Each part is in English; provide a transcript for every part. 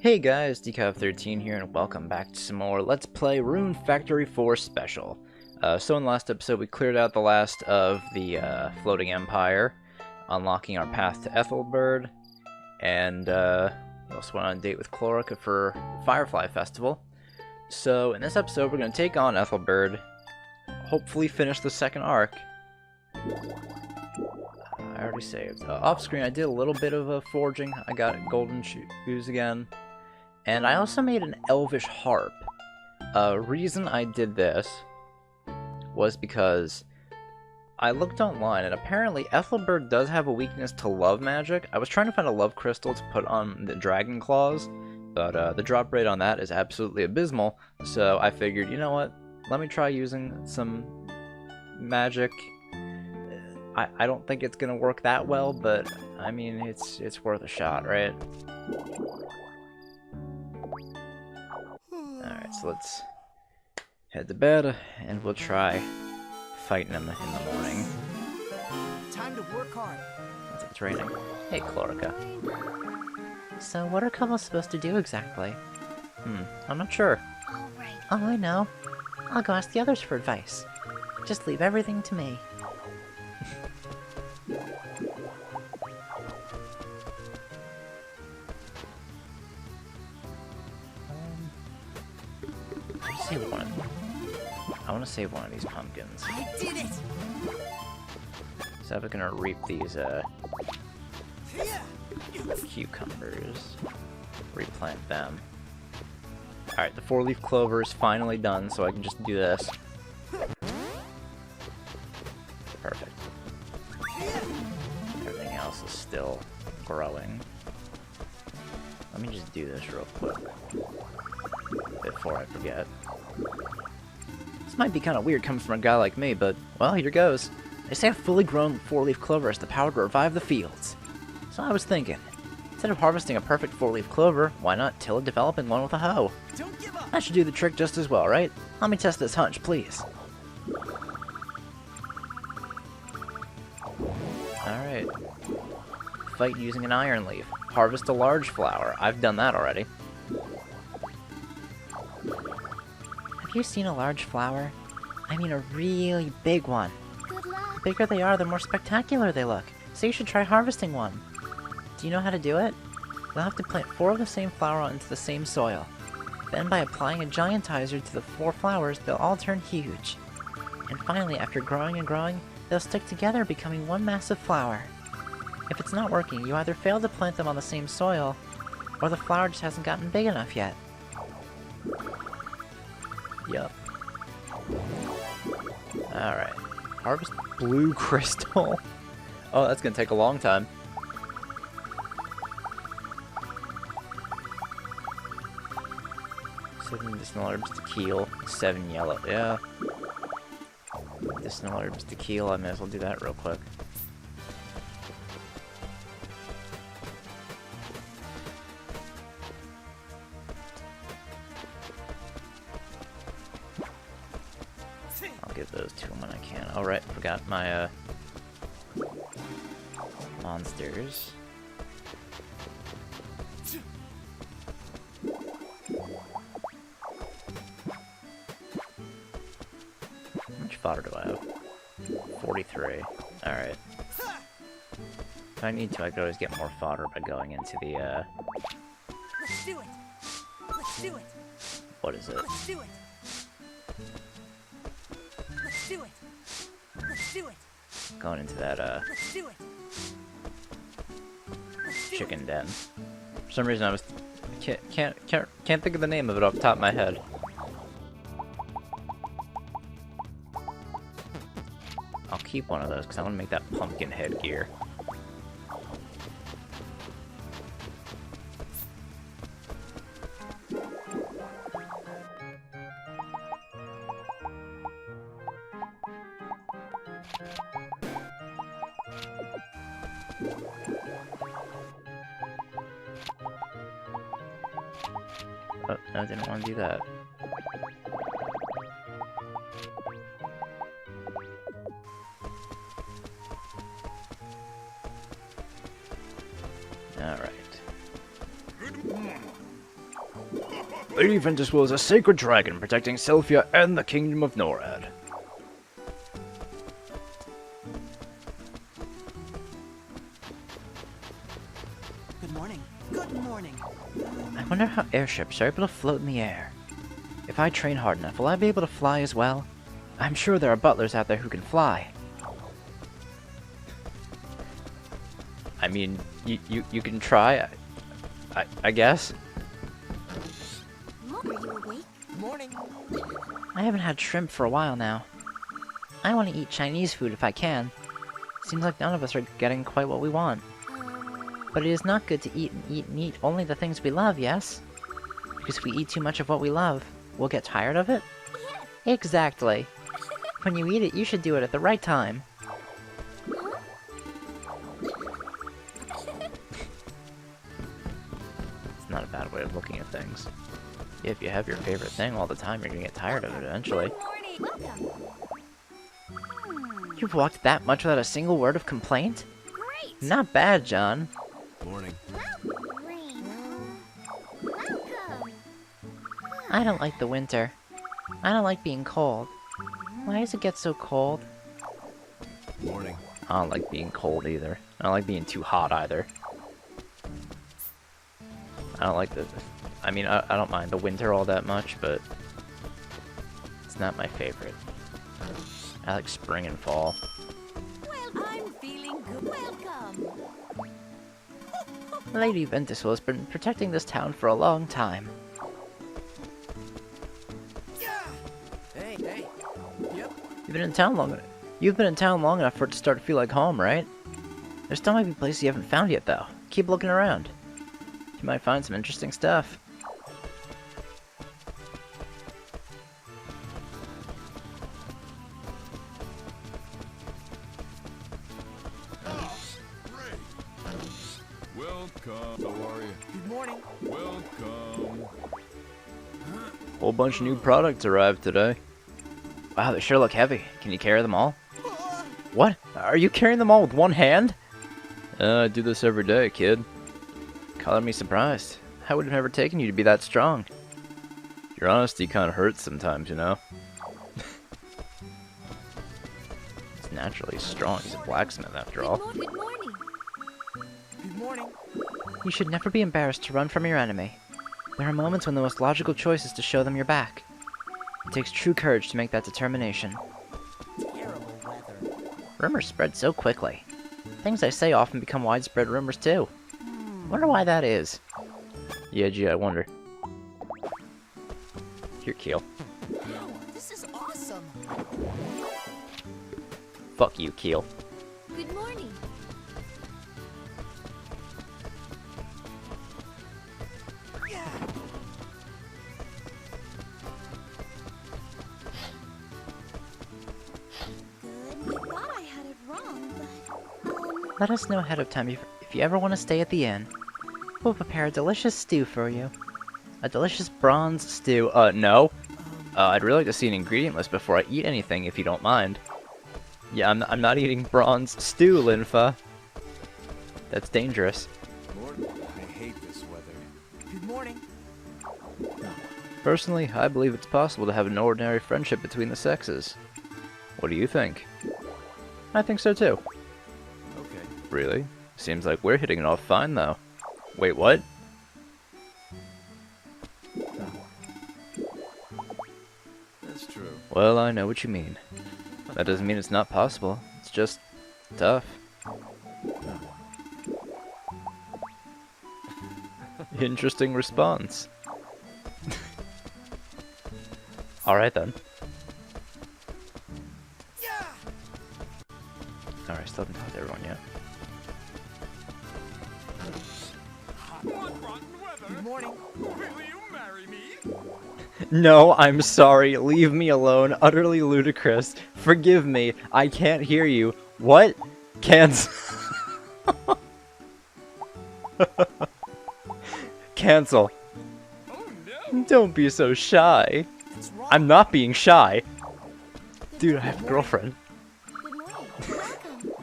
Hey guys, Decav13 here, and welcome back to some more Let's Play Rune Factory 4 Special. So in the last episode, we cleared out the last of the Floating Empire, unlocking our path to Ethelbird, and we also went on a date with Chlorica for Firefly Festival. So in this episode, we're going to take on Ethelbird, hopefully finish the second arc. I already saved. Off screen, I did a little bit of forging. I got golden shoes again. And I also made an elvish harp. Reason I did this was because I looked online, and apparently Ethelbird does have a weakness to love magic. I was trying to find a love crystal to put on the dragon claws, but the drop rate on that is absolutely abysmal, so I figured, you know what, let me try using some magic. I don't think it's gonna work that well, but I mean, it's worth a shot, right? Alright, so let's head to bed, and we'll try fighting him in the morning. Time to work hard. It's raining. Hey, Chlorica. So what are couples supposed to do exactly? I'm not sure. Oh, I know. I'll go ask the others for advice. Just leave everything to me. I want to save one of these pumpkins. I did it. So I'm gonna reap these cucumbers, replant them. Alright, the 4-leaf clover is finally done, so I can just do this. Perfect. Everything else is still growing. Let me just do this real quick before I forget. This might be kind of weird coming from a guy like me, but, well, here goes. They say a fully grown 4-leaf clover has the power to revive the fields. So I was thinking, instead of harvesting a perfect 4-leaf clover, why not till a developing one with a hoe? Don't give up. That should do the trick just as well, right? Let me test this hunch, please. Alright. Fight using an iron leaf. Harvest a large flower. I've done that already. Have you seen a large flower? I mean a really big one. Good luck. The bigger they are, the more spectacular they look. So you should try harvesting one. Do you know how to do it? You'll have to plant 4 of the same flower into the same soil. Then by applying a giantizer to the 4 flowers, they'll all turn huge. And finally, after growing and growing, they'll stick together, becoming one massive flower. If it's not working, you either fail to plant them on the same soil, or the flower just hasn't gotten big enough yet. Yup. Alright. Harvest blue crystal. Oh, that's gonna take a long time. 7 medicinal herbs to keel, 7 yellow. Yeah. Medicinal herbs to keel, I may as well do that real quick. I'll give those to him when I can. Alright, forgot my monsters. How much fodder do I have? 43. Alright. If I need to, I could always get more fodder by going into the, Let's do it. Let's do it. what is it? Let's do it. Let's do it. Let's do it. Going into that, Let's do it. Let's do chicken den. For some reason I was... Can't think of the name of it off the top of my head. I'll keep one of those, because I want to make that pumpkin headgear. Oh, no, I didn't want to do that. Alright. Lady Ventus is a sacred dragon protecting Selphia and the Kingdom of Norad. Good morning. Good morning. I wonder how airships are able to float in the air. If I train hard enough, will I be able to fly as well? I'm sure there are butlers out there who can fly. I mean, you can try, I guess. Are you awake? Morning. I haven't had shrimp for a while now. I want to eat Chinese food if I can. Seems like none of us are getting quite what we want. But it is not good to eat and eat and eat only the things we love, yes? Because if we eat too much of what we love, we'll get tired of it? Yes. Exactly. When you eat it, you should do it at the right time. It's not a bad way of looking at things. If you have your favorite thing all the time, you're gonna get tired of it eventually. Good morning. Welcome. You've walked that much without a single word of complaint? Great. Not bad, John. Morning. Rain. Welcome. I don't like the winter. I don't like being cold. Why does it get so cold? Morning. I don't like being cold either. I don't like being too hot either. I don't like the... I mean, I don't mind the winter all that much, but... it's not my favorite. I like spring and fall. Well, I'm feeling good. Welcome. Lady Ventuswell has been protecting this town for a long time. Hey, hey. Yep. You've been in town long enough for it to start to feel like home, right? There still might be places you haven't found yet, though. Keep looking around. You might find some interesting stuff. Welcome. How are you? Good morning. Welcome. Whole bunch of new products arrived today. Wow, they sure look heavy. Can you carry them all? Ah, What? Are you carrying them all with one hand? I do this every day, kid. Color me surprised. I would have never taken you to be that strong. Your honesty kind of hurts sometimes, you know? He's naturally strong. He's a blacksmith, after all. Good morning. Good morning. You should never be embarrassed to run from your enemy. There are moments when the most logical choice is to show them your back. It takes true courage to make that determination. Terrible weather. Rumors spread so quickly. Things I say often become widespread rumors too. Wonder why that is. Yeah, gee, I wonder. Here, Keel. Wow, this is awesome. Fuck you, Keel. Good morning. Yeah. Good. I thought I had it wrong, but Let us know ahead of time if you ever want to stay at the inn. We'll prepare a delicious stew for you. A delicious bronze stew. No. I'd really like to see an ingredient list before I eat anything, if you don't mind. Yeah, I'm not eating bronze stew, Linfa. That's dangerous. Morning. I hate this weather. Good morning. Personally, I believe it's possible to have an ordinary friendship between the sexes. What do you think? I think so too. Okay. Really? Seems like we're hitting it off fine, though. Wait, what? That's true. Well, I know what you mean. That doesn't mean it's not possible. It's just tough. Interesting response. Alright then. Yeah. Alright, still haven't talked to everyone yet. Good morning. No, I'm sorry. Leave me alone. Utterly ludicrous. Forgive me. I can't hear you. What? Cancel. Cancel. Don't be so shy. What's wrong? I'm not being shy. Dude, I have a girlfriend. good morning. Welcome.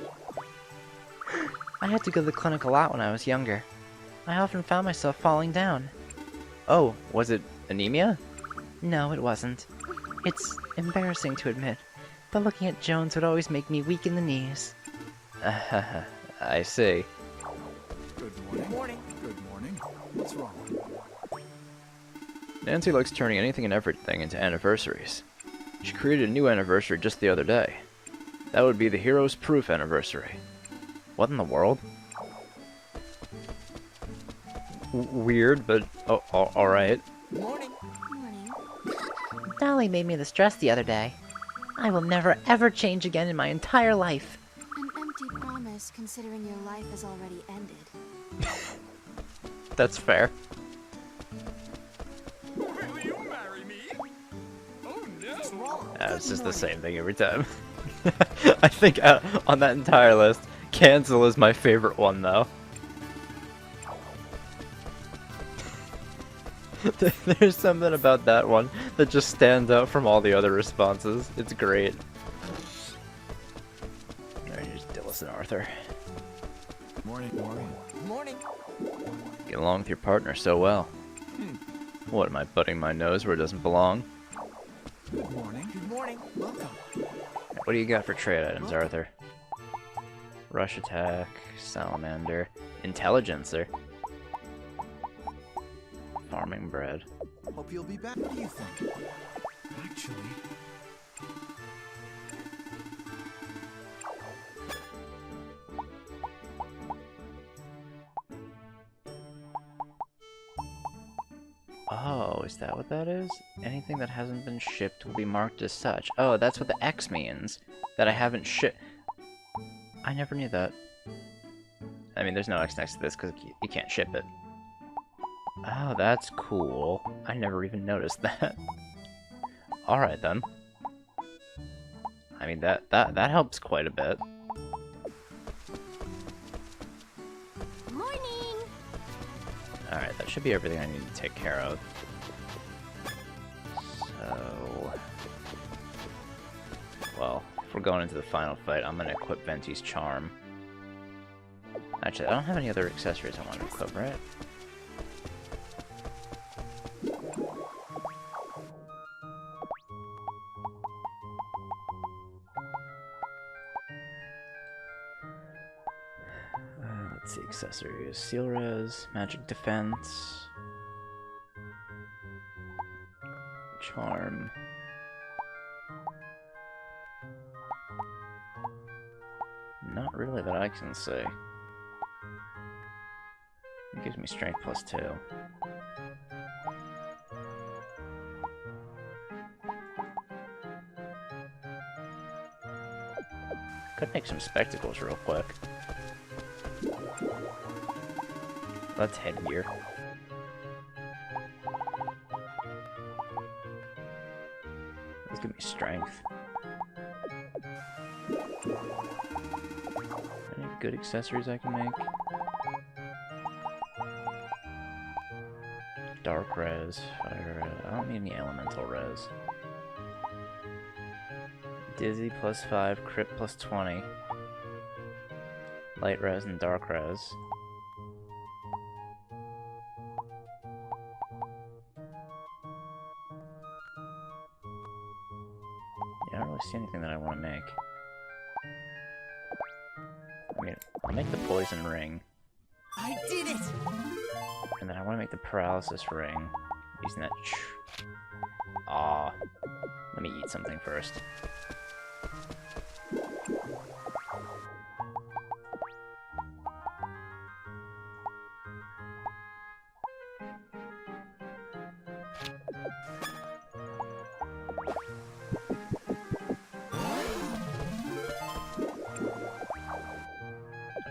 I had to go to the clinic a lot when I was younger. I often found myself falling down. Oh, was it Anemia? No, it wasn't. It's embarrassing to admit, but looking at Jones would always make me weak in the knees. I see. Good morning. Good morning. Good morning. What's wrong? Nancy likes turning anything and everything into anniversaries. She created a new anniversary just the other day. That would be the Heroes Proof anniversary. What in the world? Weird, but alright. Morning. Morning. Dolly made me this dress the other day. I will never ever change again in my entire life. An empty promise considering your life has already ended. That's fair. Will you marry me? Oh What's no! wrong? It's just the same thing every time. I think on that entire list, cancel is my favorite one, though. There's something about that one that just stands out from all the other responses. It's great. Alright, here's Dillis and Arthur. Morning. Morning. Morning. Get along with your partner so well. What, am I putting my nose where it doesn't belong? Good morning. Good morning. Welcome. What do you got for trade items, Arthur? Rush attack, salamander, intelligencer, farming bread. Hope you'll be back. What do you think? Actually, Oh, is that what that is? Anything that hasn't been shipped will be marked as such. Oh, that's what the X means. That I haven't shipped. I never knew that. I mean, there's no X next to this because you can't ship it. Oh, that's cool. I never even noticed that. Alright then. I mean, that helps quite a bit. Morning! Alright, that should be everything I need to take care of. So... Well, if we're going into the final fight, I'm gonna equip Venti's Charm. Actually, I don't have any other accessories I want to equip, right? Let's see, accessories. Seal Res, Magic Defense, Charm. Not really that I can see. It gives me Strength +2. Could make some spectacles real quick. That's headgear. Let's give me strength. Any good accessories I can make? Dark res, fire res. I don't need any elemental res. Dizzy +5, crit +20. Light res and dark res. Yeah, I don't really see anything that I want to make. I mean, I'll make the poison ring, I did it! and then I want to make the paralysis ring using that. Aw, let me eat something first.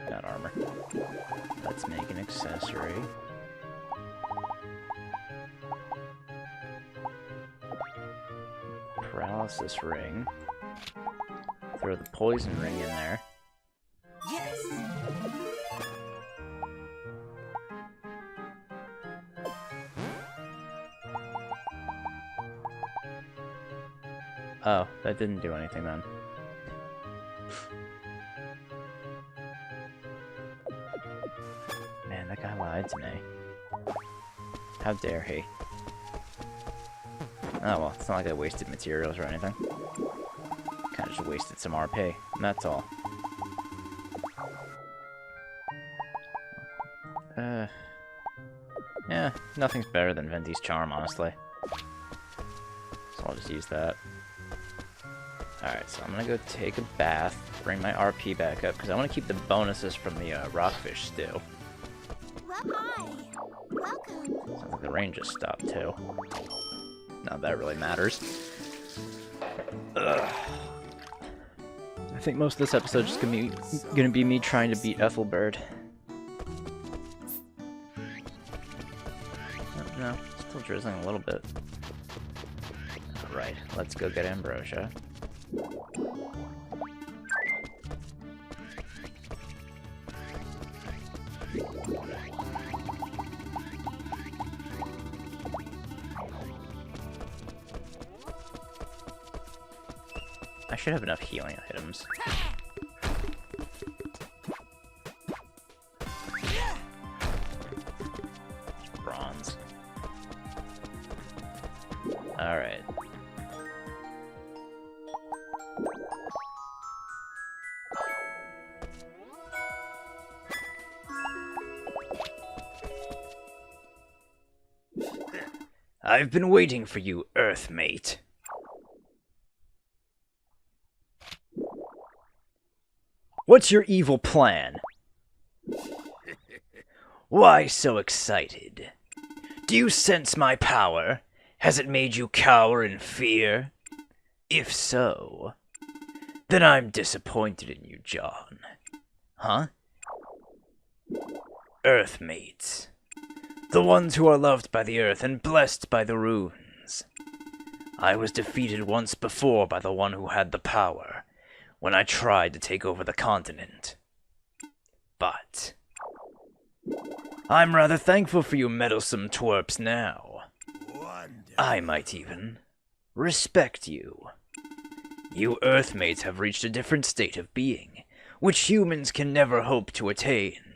Got armor. Let's make an accessory. Paralysis ring. Throw the poison ring in there. Yes! Oh, that didn't do anything then. Man, that guy lied to me. How dare he? Oh well, it's not like I wasted materials or anything. Kinda just wasted some RP, and that's all. Yeah, nothing's better than Venti's Charm, honestly. So I'll just use that. Alright, so I'm gonna go take a bath, bring my RP back up, because I want to keep the bonuses from the rockfish stew. Hi. Welcome. Sounds like the rain just stopped, too. Not that really matters. Ugh. I think most of this episode is gonna be me trying to beat Ethelbert. Oh, no, still drizzling a little bit. Alright, let's go get Ambrosia. I should have enough healing items. Bronze. Alright. I've been waiting for you, Earthmate. What's your evil plan? Why so excited? Do you sense my power? Has it made you cower in fear? If so, then I'm disappointed in you, John. Huh? Earthmates. The ones who are loved by the earth and blessed by the runes. I was defeated once before by the one who had the power, when I tried to take over the continent. But I'm rather thankful for you meddlesome twerps now. I might even respect you. You Earthmates have reached a different state of being, which humans can never hope to attain.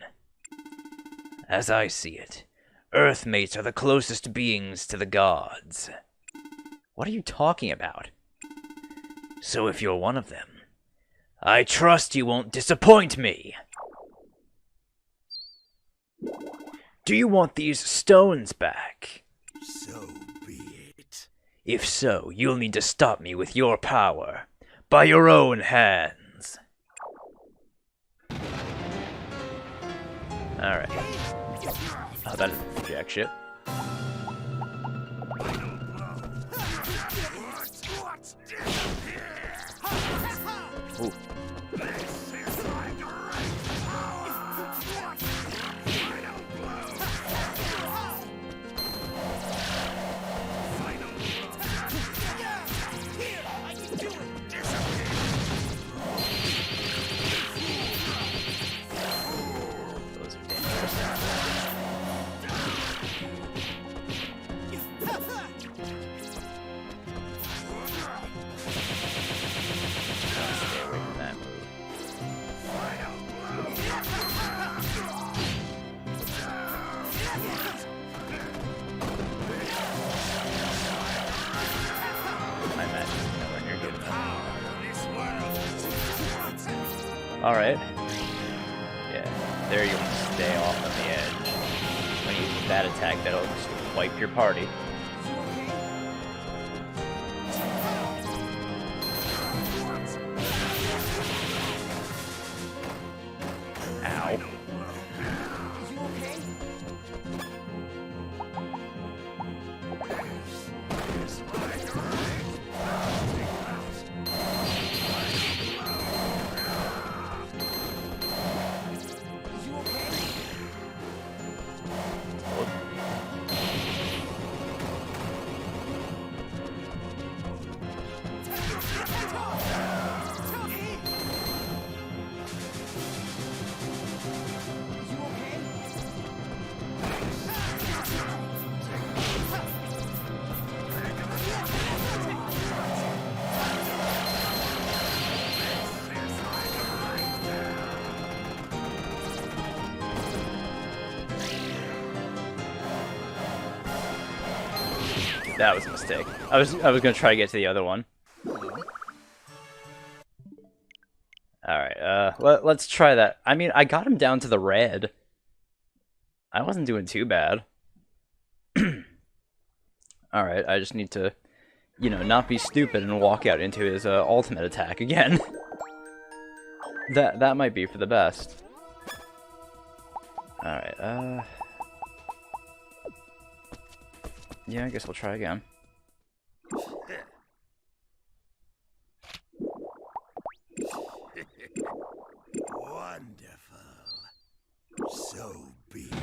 As I see it, Earthmates are the closest beings to the gods. What are you talking about? So if you're one of them, I trust you won't disappoint me. Do you want these stones back? So be it. If so, you'll need to stop me with your power, by your own hands. Alright. Oh, that is jack shit. Ooh. Those are dangerous. Stay away from that move. My match is nowhere near good enough. Alright. Yeah, there you want to stay off on the edge. When you use that attack, that'll just wipe your party. Ow. That was a mistake. I was gonna try to get to the other one. Alright, let's try that. I mean, I got him down to the red. I wasn't doing too bad. Alright, I just need to, you know, not be stupid and walk out into his ultimate attack again. That might be for the best. Alright, yeah, I guess we'll try again. Wonderful. So be it.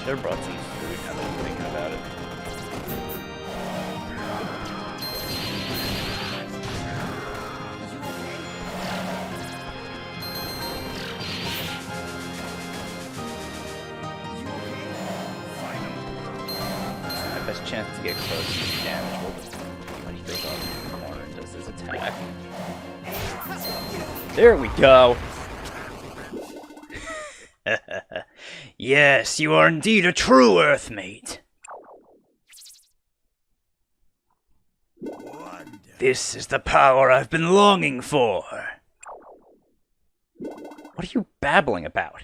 Should have brought some food now that I'm thinking about it. My best chance to get close to the damage will be when he goes off in the corner and does his attack. There we go! Yes, you are indeed a true Earthmate. This is the power I've been longing for. What are you babbling about?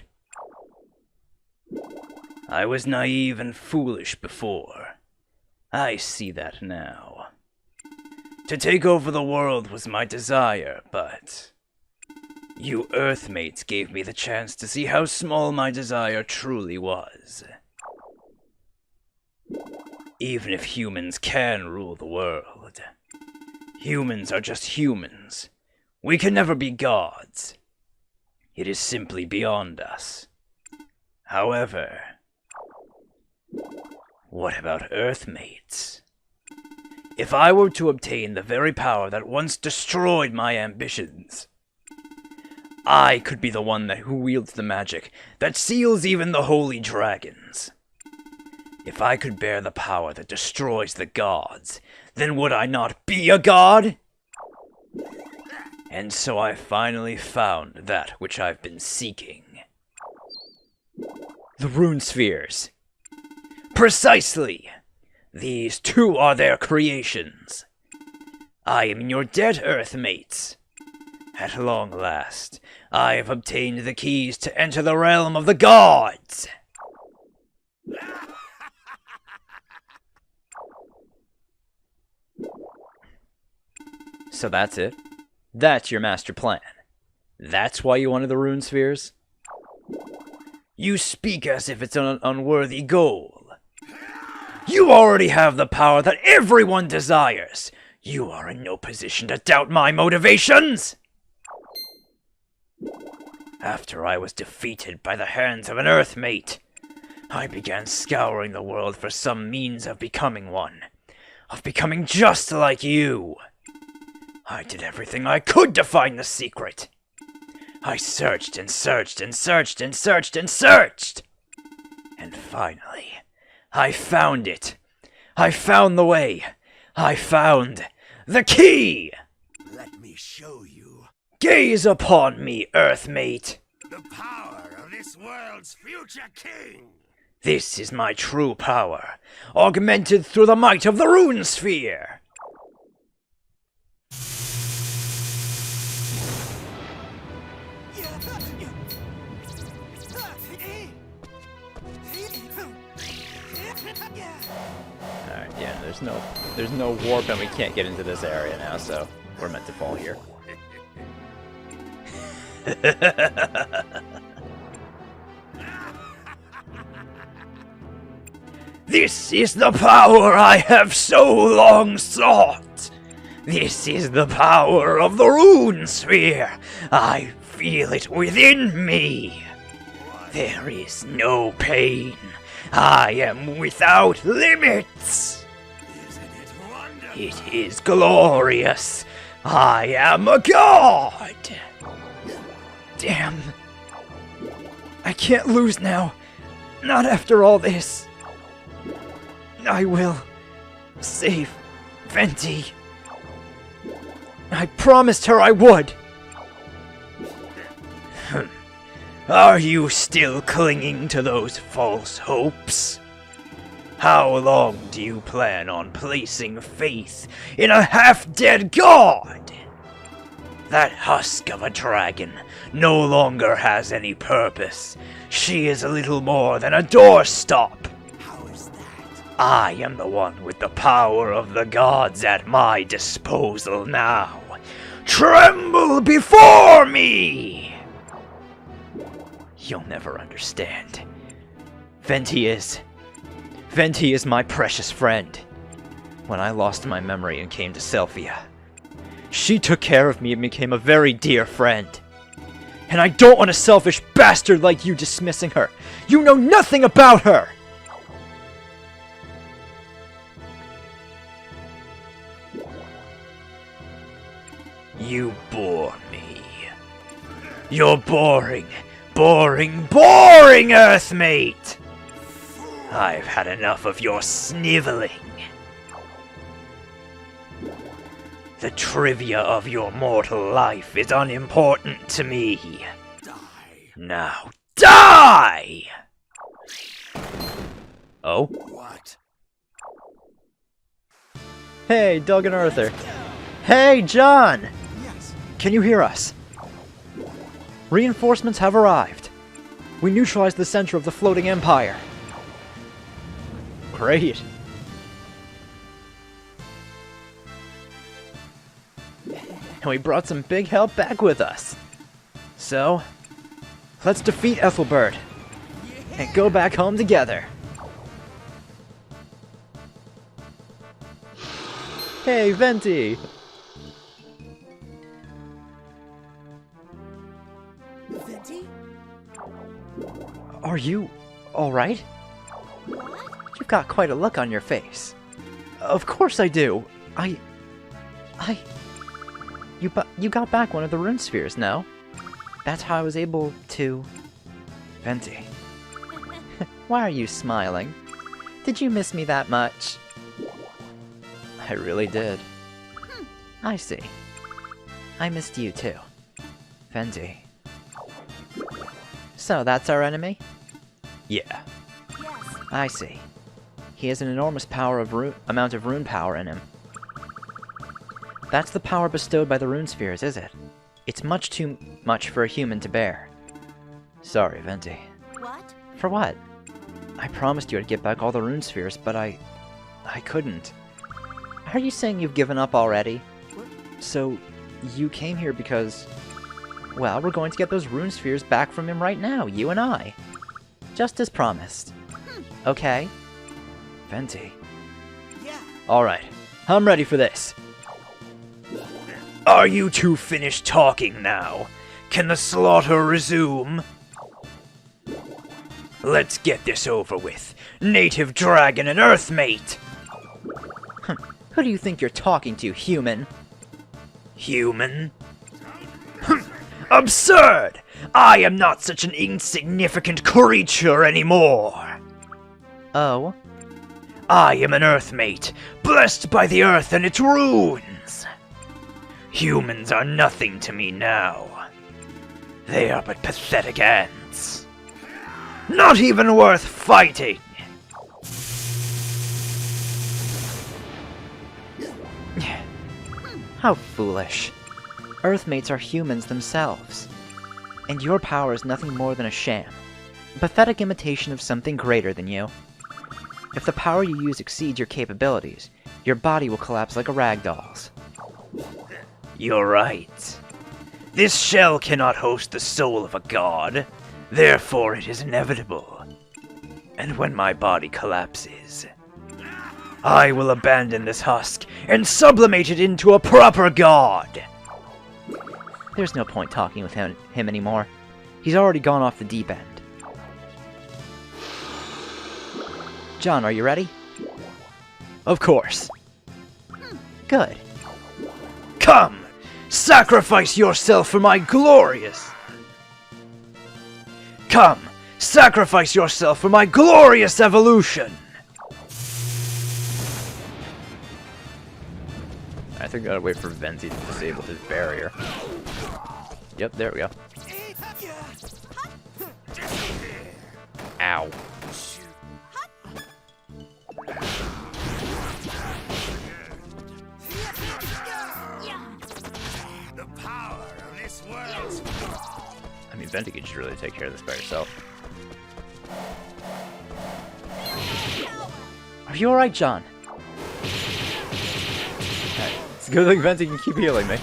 I was naive and foolish before. I see that now. To take over the world was my desire, but you Earthmates gave me the chance to see how small my desire truly was. Even if humans can rule the world, humans are just humans. We can never be gods. It is simply beyond us. However, what about Earthmates? If I were to obtain the very power that once destroyed my ambitions, I could be the one who wields the magic that seals even the holy dragons. If I could bear the power that destroys the gods, then would I not be a god? And so I finally found that which I've been seeking. The Rune Spheres. Precisely! These too are their creations. I am in your debt, Earthmates. At long last, I have obtained the keys to enter the realm of the gods! So that's it? That's your master plan? That's why you wanted the Rune Spheres? You speak as if it's an unworthy goal. You already have the power that everyone desires. You are in no position to doubt my motivations. After I was defeated by the hands of an Earthmate, I began scouring the world for some means of becoming one. Of becoming just like you. I did everything I could to find the secret. I searched and searched and searched and searched and searched. And finally, I found it. I found the way. I found the key. Let me show you Gaze upon me, Earthmate. the power of this world's future king. This is my true power, augmented through the might of the Rune Sphere. Alright, yeah, there's no warp and we can't get into this area now, so we're meant to fall here. This is the power I have so long sought! This is the power of the Rune Sphere! I feel it within me! There is no pain. I am without limits! Isn't it wonderful? It is glorious! I am a god! Damn. I can't lose now. Not after all this. I will save Venti. I promised her I would. Are you still clinging to those false hopes? How long do you plan on placing faith in a half-dead god? That husk of a dragon no longer has any purpose. She is little more than a doorstop. How is that? I am the one with the power of the gods at my disposal now. Tremble before me! You'll never understand. Venti is my precious friend. When I lost my memory and came to Selphia, she took care of me and became a very dear friend. And I don't want a selfish bastard like you dismissing her. You know nothing about her! You bore me. You're boring, boring, boring, Earthmate! I've had enough of your sniveling. The trivia of your mortal life is unimportant to me. Die. Now, die! Oh? What? Hey, Doug and Arthur. Hey, John! Yes. Can you hear us? Reinforcements have arrived. We neutralized the center of the floating empire. Great. And we brought some big help back with us. So, let's defeat Ethelbert and go back home together. Hey, Venti! Venti? Are you alright? You've got quite a look on your face. Of course I do. You got back one of the rune spheres, no? That's how I was able to... Venti. Why are you smiling? Did you miss me that much? I really did. I see. I missed you too. Venti. So that's our enemy? Yeah. Yes. I see. He has an enormous amount of rune power in him. That's the power bestowed by the rune spheres, is it? It's much too much for a human to bear. Sorry, Venti. What? For what? I promised you I'd get back all the rune spheres, but I couldn't. Are you saying you've given up already? So, you came here because... Well, we're going to get those rune spheres back from him right now, you and I. Just as promised. Okay? Venti. Yeah. Alright, I'm ready for this. Are you two finished talking now? Can the slaughter resume? Let's get this over with. Native dragon and earthmate! Who do you think you're talking to, human? Human? Absurd! I am not such an insignificant creature anymore! Oh? I am an earthmate, blessed by the earth and its runes! Humans are nothing to me now. They are but pathetic ants. Not even worth fighting! How foolish. Earthmates are humans themselves. And your power is nothing more than a sham. A pathetic imitation of something greater than you. If the power you use exceeds your capabilities, your body will collapse like a rag doll's. You're right. This shell cannot host the soul of a god, therefore it is inevitable. And when my body collapses, I will abandon this husk and sublimate it into a proper god! There's no point talking with him anymore. He's already gone off the deep end. John, are you ready? Of course. Good. Come! Sacrifice yourself for my glorious... Come! Sacrifice yourself for my glorious evolution! I think I gotta wait for Venti to disable his barrier. Yep, there we go. Ow. The power of this world. I mean, Venti could just really take care of this by herself. Are you alright, John? It's a good thing Venti can keep healing me.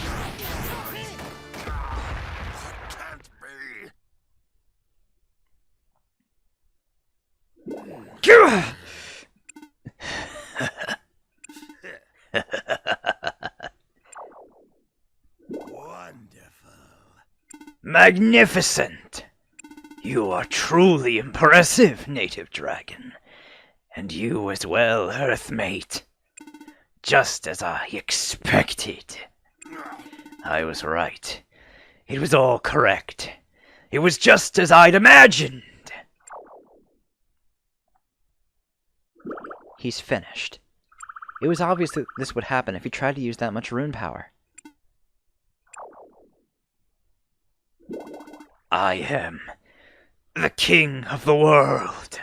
Wonderful. Magnificent! You are truly impressive, native dragon. And you as well, earthmate. Just as I expected. I was right. It was all correct. It was just as I'd imagined. He's finished. It was obvious that this would happen if he tried to use that much rune power. I am the king of the world.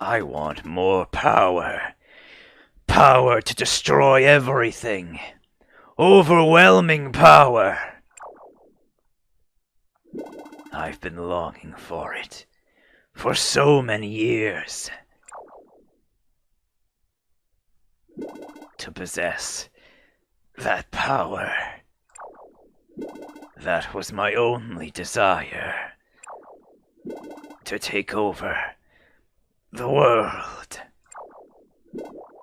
I want more power. Power to destroy everything. Overwhelming power. I've been longing for it. For so many years. To possess that power. That was my only desire. To take over the world.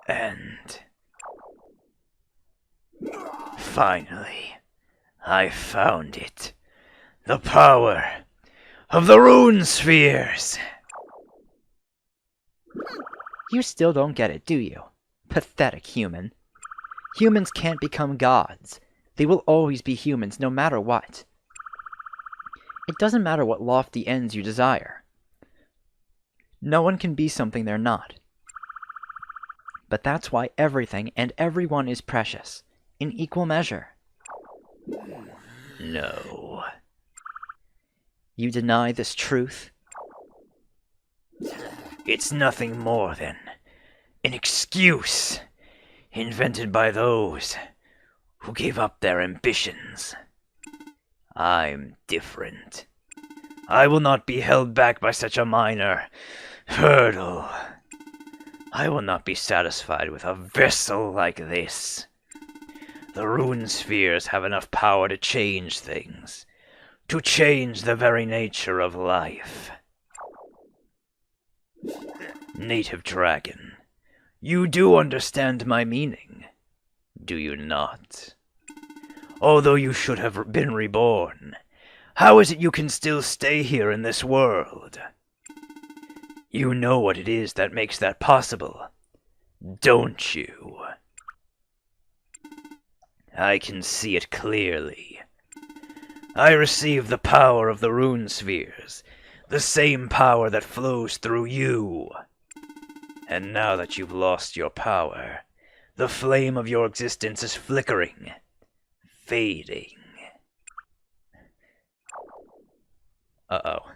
And finally, I found it. The power of the rune spheres. You still don't get it, do you? Pathetic human. Humans can't become gods. They will always be humans, no matter what. It doesn't matter what lofty ends you desire. No one can be something they're not. But that's why everything and everyone is precious, in equal measure. No. You deny this truth? It's nothing more than an excuse invented by those who gave up their ambitions. I'm different. I will not be held back by such a minor hurdle. I will not be satisfied with a vessel like this. The rune spheres have enough power to change things, to change the very nature of life. Native dragon, you do understand my meaning, do you not? Although you should have been reborn, how is it you can still stay here in this world? You know what it is that makes that possible, don't you? I can see it clearly. I receive the power of the rune spheres, the same power that flows through you. And now that you've lost your power, the flame of your existence is flickering, fading. Uh-oh.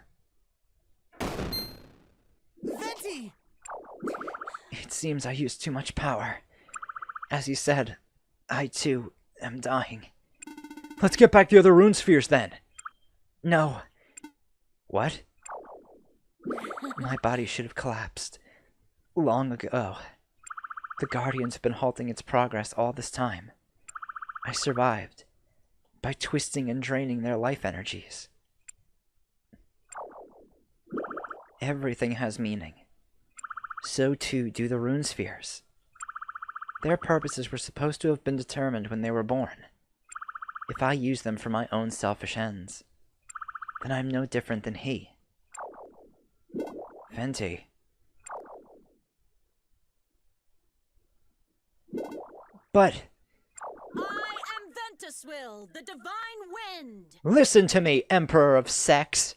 Venti! It seems I used too much power. As you said, I too am dying. Let's get back the other rune spheres then. No, What? my body should have collapsed long ago. The Guardians have been halting its progress all this time. I survived by twisting and draining their life energies. Everything has meaning. So too do the rune spheres. Their purposes were supposed to have been determined when they were born. If I use them for my own selfish ends, then I'm no different than he. Venti. But I am Ventuswill, the divine wind. listen to me, Emperor of Sex.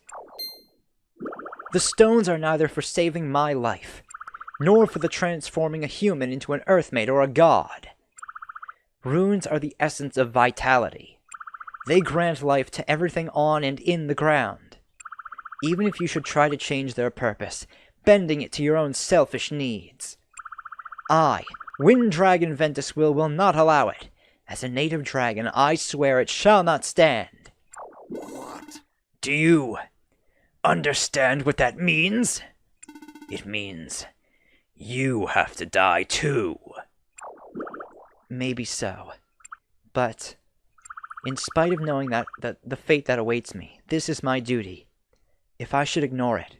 The stones are neither for saving my life, nor for the transforming a human into an earthmate or a god. Runes are the essence of vitality. They grant life to everything on and in the ground. Even if you should try to change their purpose, bending it to your own selfish needs. I, Wind Dragon Ventuswill, will not allow it. As a native dragon, I swear it shall not stand. What? Do you understand what that means? It means you have to die too. Maybe so. But, in spite of knowing that the fate that awaits me, this is my duty. If I should ignore it,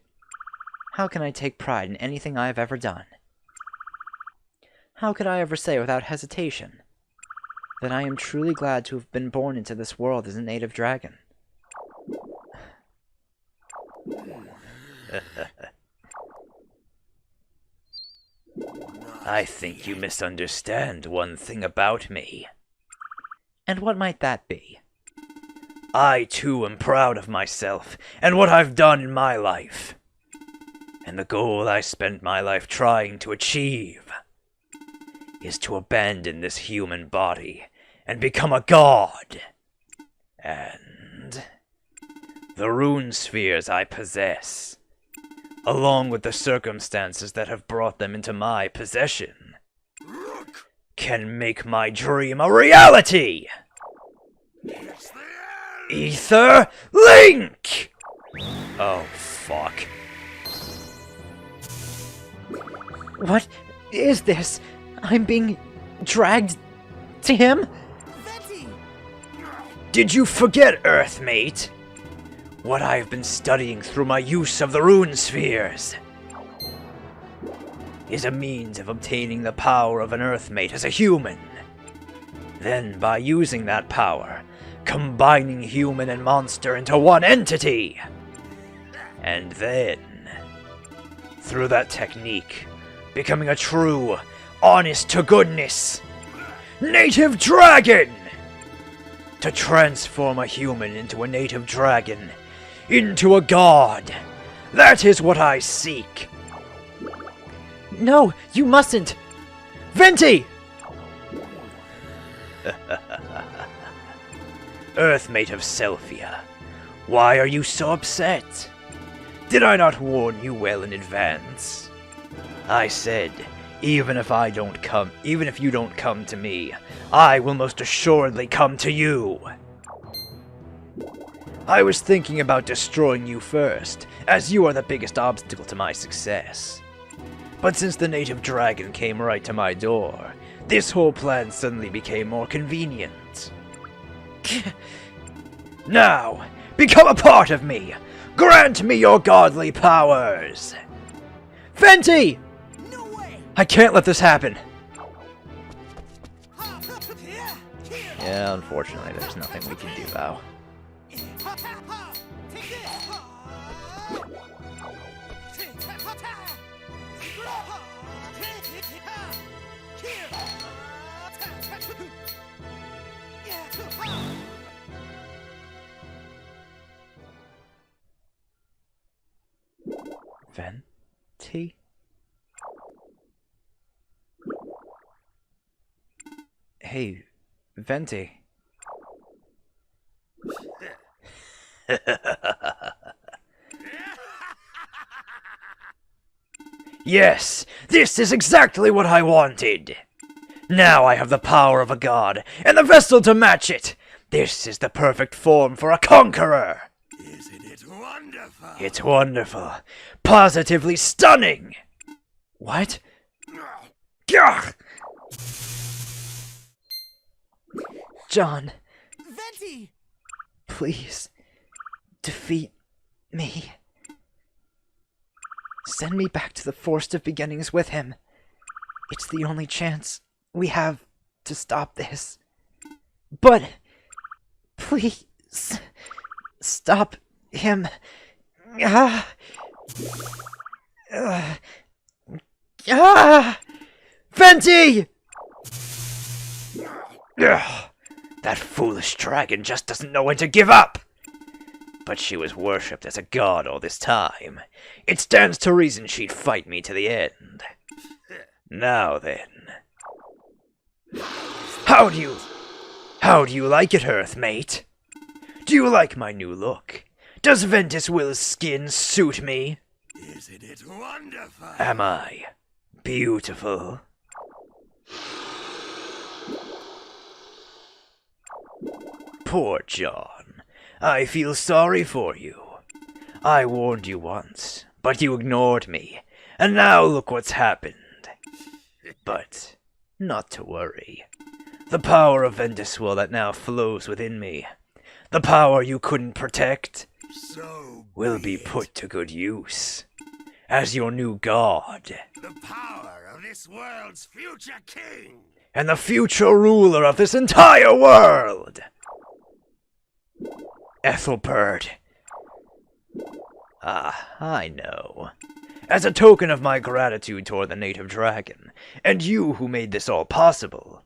how can I take pride in anything I have ever done? How could I ever say without hesitation that I am truly glad to have been born into this world as a native dragon? I think you misunderstand one thing about me. And what might that be? I too am proud of myself and what I've done in my life. And the goal I spent my life trying to achieve is to abandon this human body and become a god. And the rune spheres I possess, along with the circumstances that have brought them into my possession, can make my dream a reality! It's the end! Ether Link! Oh, fuck. What is this? I'm being dragged to him? Venti! Did you forget, Earthmate? What I've been studying through my use of the rune spheres is a means of obtaining the power of an Earthmate as a human. Then, by using that power, combining human and monster into one entity. And then, through that technique, becoming a true, honest-to-goodness native dragon! To transform a human into a native dragon, into a god. That is what I seek. No, you mustn't! Venti! Earthmate of Selphia, why are you so upset? Did I not warn you well in advance? I said, even if you don't come to me, I will most assuredly come to you. I was thinking about destroying you first, as you are the biggest obstacle to my success. But since the native dragon came right to my door, this whole plan suddenly became more convenient. Now, Become a part of me! Grant me your godly powers! Venti! No way! I can't let this happen! Ha! Yeah! Here! Yeah, unfortunately, there's nothing we can do, Val. Ha! Ha! Take this! Ha! Take that! Ha! Ta! Ha! Ha! Here! Ta! Ta! Yeah! Ha! Venti? Hey, Venti. Yes, this is exactly what I wanted. Now I have the power of a god, and the vessel to match it. This is the perfect form for a conqueror. Isn't it wonderful? It's wonderful. Positively stunning. What? Gah! John, Venti! please, defeat me. Send me back to the Forest of Beginnings with him. It's the only chance we have to stop this. But, please, stop him. Ah! Venti! Ugh, that foolish dragon just doesn't know when to give up. But she was worshipped as a god all this time. It stands to reason she'd fight me to the end. Now then. How do you like it, Earthmate? Do you like my new look? Does Ventus Will's skin suit me? Isn't it wonderful? Am I beautiful? Poor John. I feel sorry for you. I warned you once, but you ignored me, and now look what's happened. But not to worry. The power of Vendiswell that now flows within me, the power you couldn't protect, So will be put to good use. As your new god, the power of this world's future king. and the future ruler of this entire world! Ethelbert. Ah, I know. As a token of my gratitude toward the native dragon, and you who made this all possible,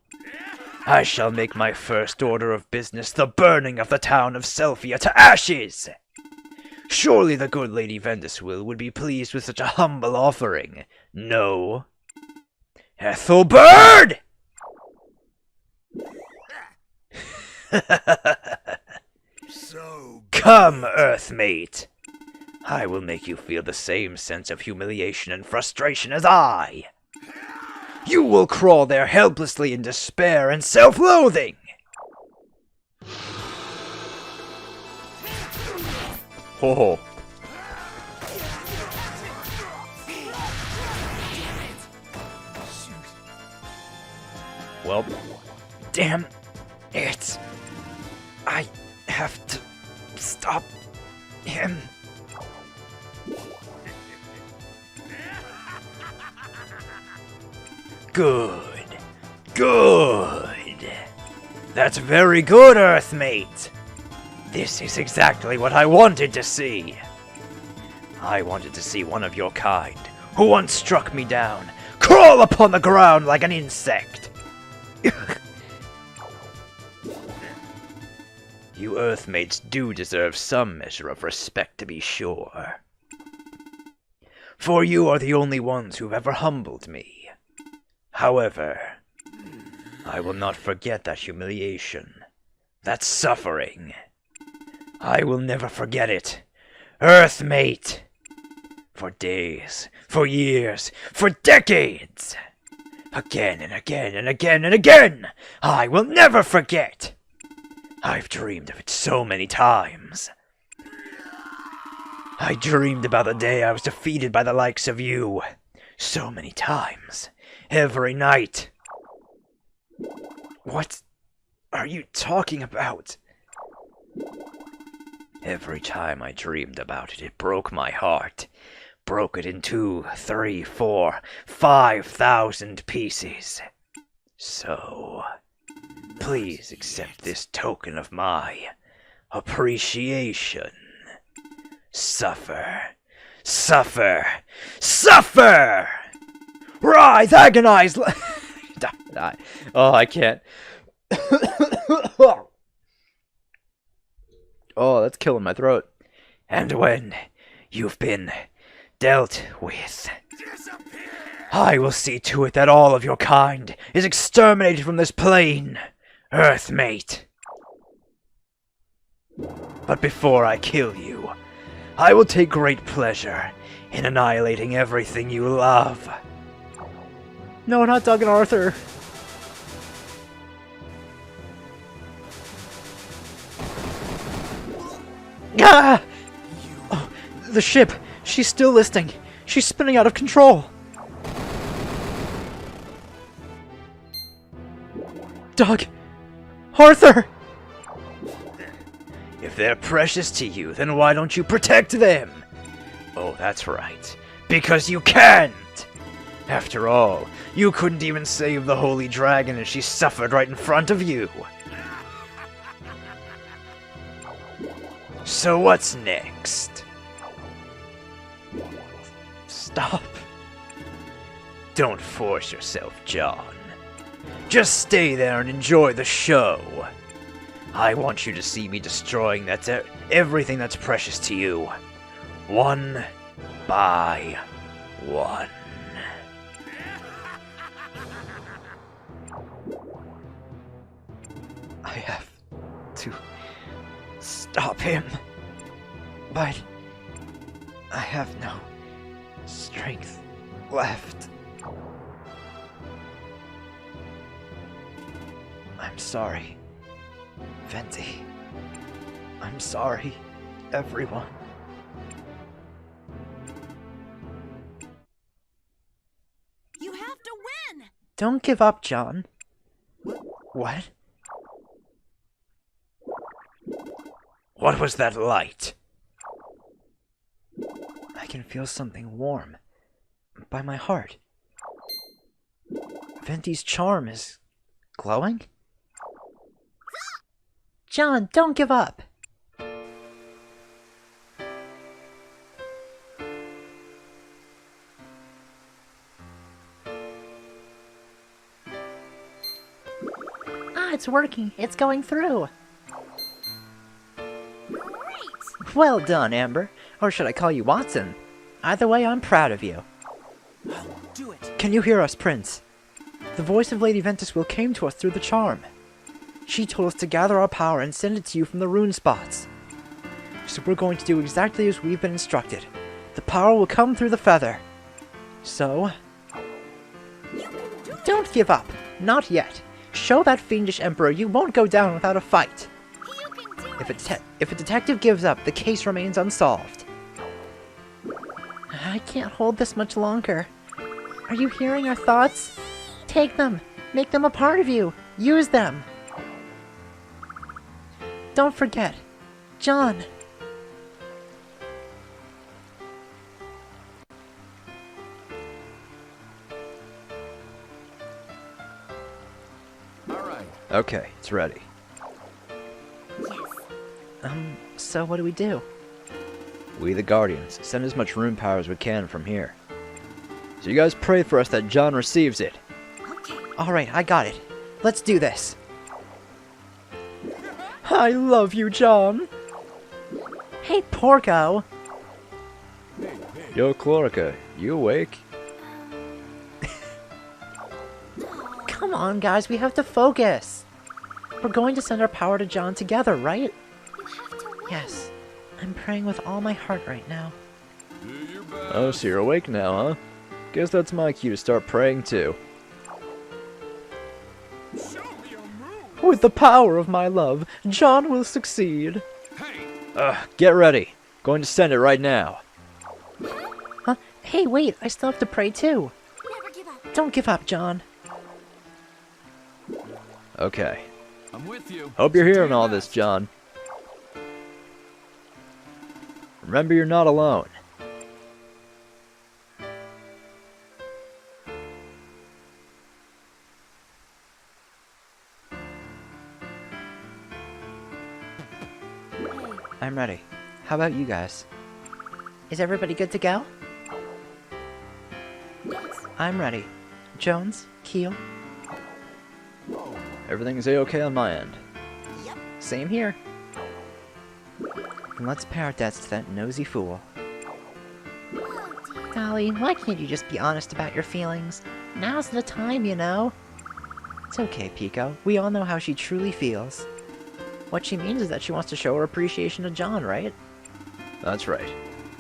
I shall make my first order of business the burning of the town of Selphia to ashes! Surely the good Lady Vendiswill would be pleased with such a humble offering, no? Ethelbert! So Come, Earthmate! I will make you feel the same sense of humiliation and frustration as I! You will crawl there helplessly in despair and self-loathing! Oh. Well, damn it. I have to stop him. Good. Good. That's very good, Earthmate. This is exactly what I wanted to see. I wanted to see one of your kind, who once struck me down, crawl upon the ground like an insect. You Earthmates do deserve some measure of respect, to be sure. For you are the only ones who've ever humbled me. However, I will not forget that humiliation, that suffering. I will never forget it. Earthmate! For days, for years, for decades! Again and again and again and again! I will never forget! I've dreamed of it so many times. I dreamed about the day I was defeated by the likes of you. So many times. Every night. What are you talking about? Every time I dreamed about it, it broke my heart. Broke it in 2, 3, 4, 5,000 pieces. So, please accept this token of my appreciation. Suffer. Suffer. Suffer! Writhe, agonize! Die. Oh, I can't. Oh, that's killing my throat. And when you've been dealt with, I will see to it that all of your kind is exterminated from this plane, Earthmate. But before I kill you, I will take great pleasure in annihilating everything you love. No, not Doug and Arthur. Ah! Oh, the ship. She's still listing. She's spinning out of control. Doug! Arthur! If they're precious to you, then why don't you protect them? Oh, that's right. Because you can't! After all, you couldn't even save the Holy Dragon and she suffered right in front of you. So what's next? Stop. Don't force yourself, John. Just stay there and enjoy the show. I want you to see me destroying everything that's precious to you. One by one. I have to stop him. But I have no strength left. I'm sorry, Venti. I'm sorry, everyone. You have to win! Don't give up, John. What? What was that light? I can feel something warm by my heart. Venti's charm is glowing? John, don't give up! Ah, it's working. It's going through. Great! Well done, Amber. Or should I call you Watson? Either way, I'm proud of you. I'll do it. Can you hear us, Prince? The voice of Lady Ventuswill came to us through the charm. She told us to gather our power and send it to you from the rune spots. So we're going to do exactly as we've been instructed. The power will come through the feather. So... don't give up. Not yet. Show that fiendish emperor you won't go down without a fight. You can do If a detective gives up, the case remains unsolved. I can't hold this much longer. Are you hearing our thoughts? Take them. Make them a part of you. Use them. Don't forget. John. All right. Okay, it's ready. So what do we do? We, the Guardians, send as much rune power as we can from here. So you guys pray for us that John receives it. Okay. Alright, I got it. Let's do this. I love you, John. Hey, Porco. Yo, Chlorica, you awake? Come on, guys, we have to focus. We're going to send our power to John together, right? You have to win. Yes. I'm praying with all my heart right now. Oh, so you're awake now, huh? Guess that's my cue to start praying too. Show me a move. With the power of my love, John will succeed. Hey, Get ready. Going to send it right now. Huh? Hey, wait, I still have to pray too. Never give up. Don't give up, John. Okay. I'm with you. Hope you're Do hearing your all this, best. John. Remember, you're not alone. Hey, I'm ready. How about you guys? Is everybody good to go? yes. I'm ready. Jones? Keel? Everything's a-okay on my end. Yep. Same here. Then let's pay our debts to that nosy fool. Oh, dear. Dolly, why can't you just be honest about your feelings? Now's the time, you know. It's okay, Pico. We all know how she truly feels. What she means is that she wants to show her appreciation to John, right? That's right.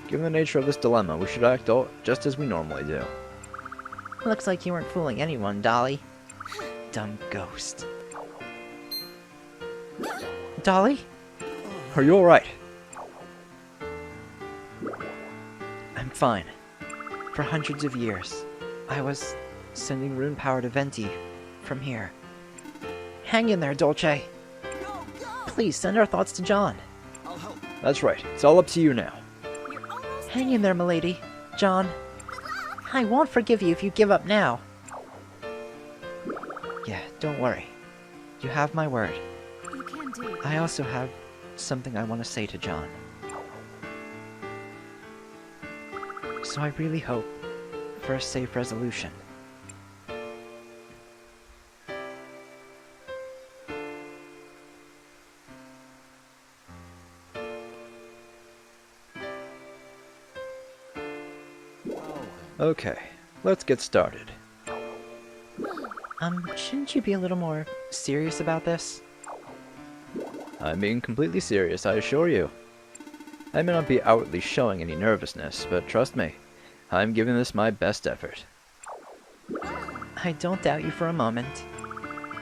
Given the nature of this dilemma, we should act just as we normally do. Looks like you weren't fooling anyone, Dolly. Dumb ghost. Dolly? Are you alright? I'm fine. For hundreds of years, I was sending rune power to Venti from here. Hang in there, Dolce. Go, go! Please send our thoughts to John. I'll help. That's right. It's all up to you now. You're almost Hang in there, milady. John. I won't forgive you if you give up now. Yeah, don't worry. You have my word. You can do it. I also have something I want to say to John. So I really hope for a safe resolution. Okay, let's get started. Shouldn't you be a little more serious about this? I'm being completely serious, I assure you. I may not be outwardly showing any nervousness, but trust me, I'm giving this my best effort. I don't doubt you for a moment.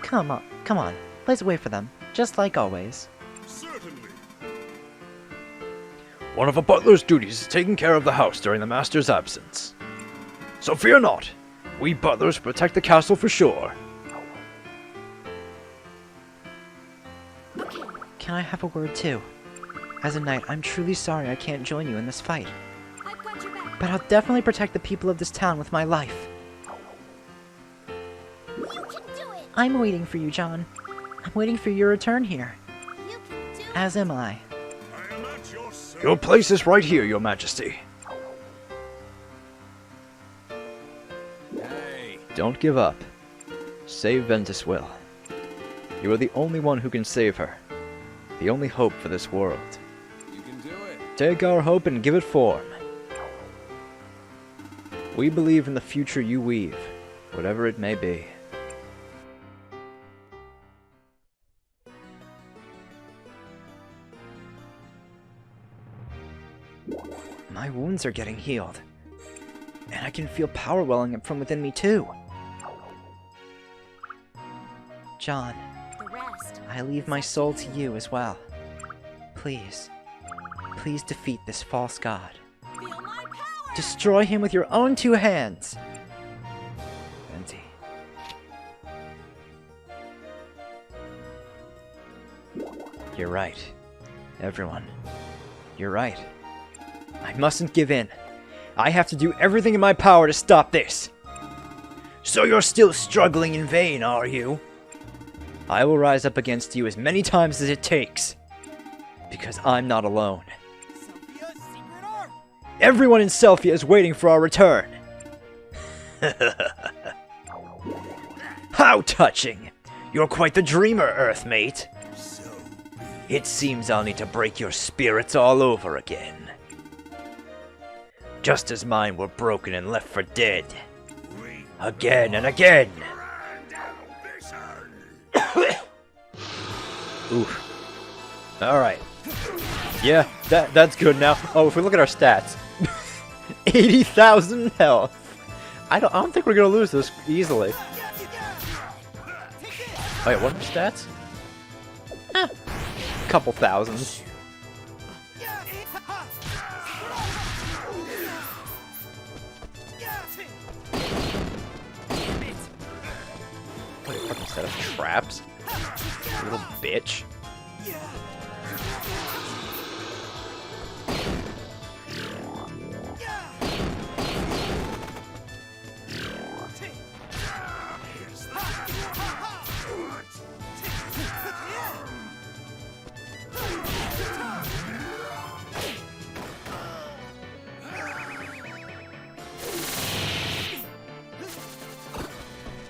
Come on, let's wait for them, just like always. Certainly. One of a butler's duties is taking care of the house during the master's absence. So fear not, we butlers protect the castle for sure. Can I have a word too? As a knight, I'm truly sorry I can't join you in this fight, I've got your back. but I'll definitely protect the people of this town with my life. You can do it. I'm waiting for you, John. I'm waiting for your return here, You can do it. as am I. I am at your service. Your place is right here, your majesty. Hey. Don't give up. Save Ventus will. You are the only one who can save her. The only hope for this world. You can do it. Take our hope and give it form. We believe in the future you weave, whatever it may be. My wounds are getting healed. And I can feel power welling up from within me too. John, The rest. I leave my soul to you as well. Please, please defeat this false god. Feel my power. Destroy him with your own two hands. Venti. You're right. Everyone. You're right. I mustn't give in. I have to do everything in my power to stop this. So you're still struggling in vain, are you? I will rise up against you as many times as it takes. Because I'm not alone. Selphia, secret art. Everyone in Selphia is waiting for our return. How touching! You're quite the dreamer, Earthmate. So It seems I'll need to break your spirits all over again. Just as mine were broken and left for dead. we Again and again. grand ambition. Oof. Alright. Yeah, that's good now. Oh, if we look at our stats. 80,000 health. I don't think we're gonna lose this easily. Wait, what are the stats? Couple thousand. What a fucking set of traps. You little bitch.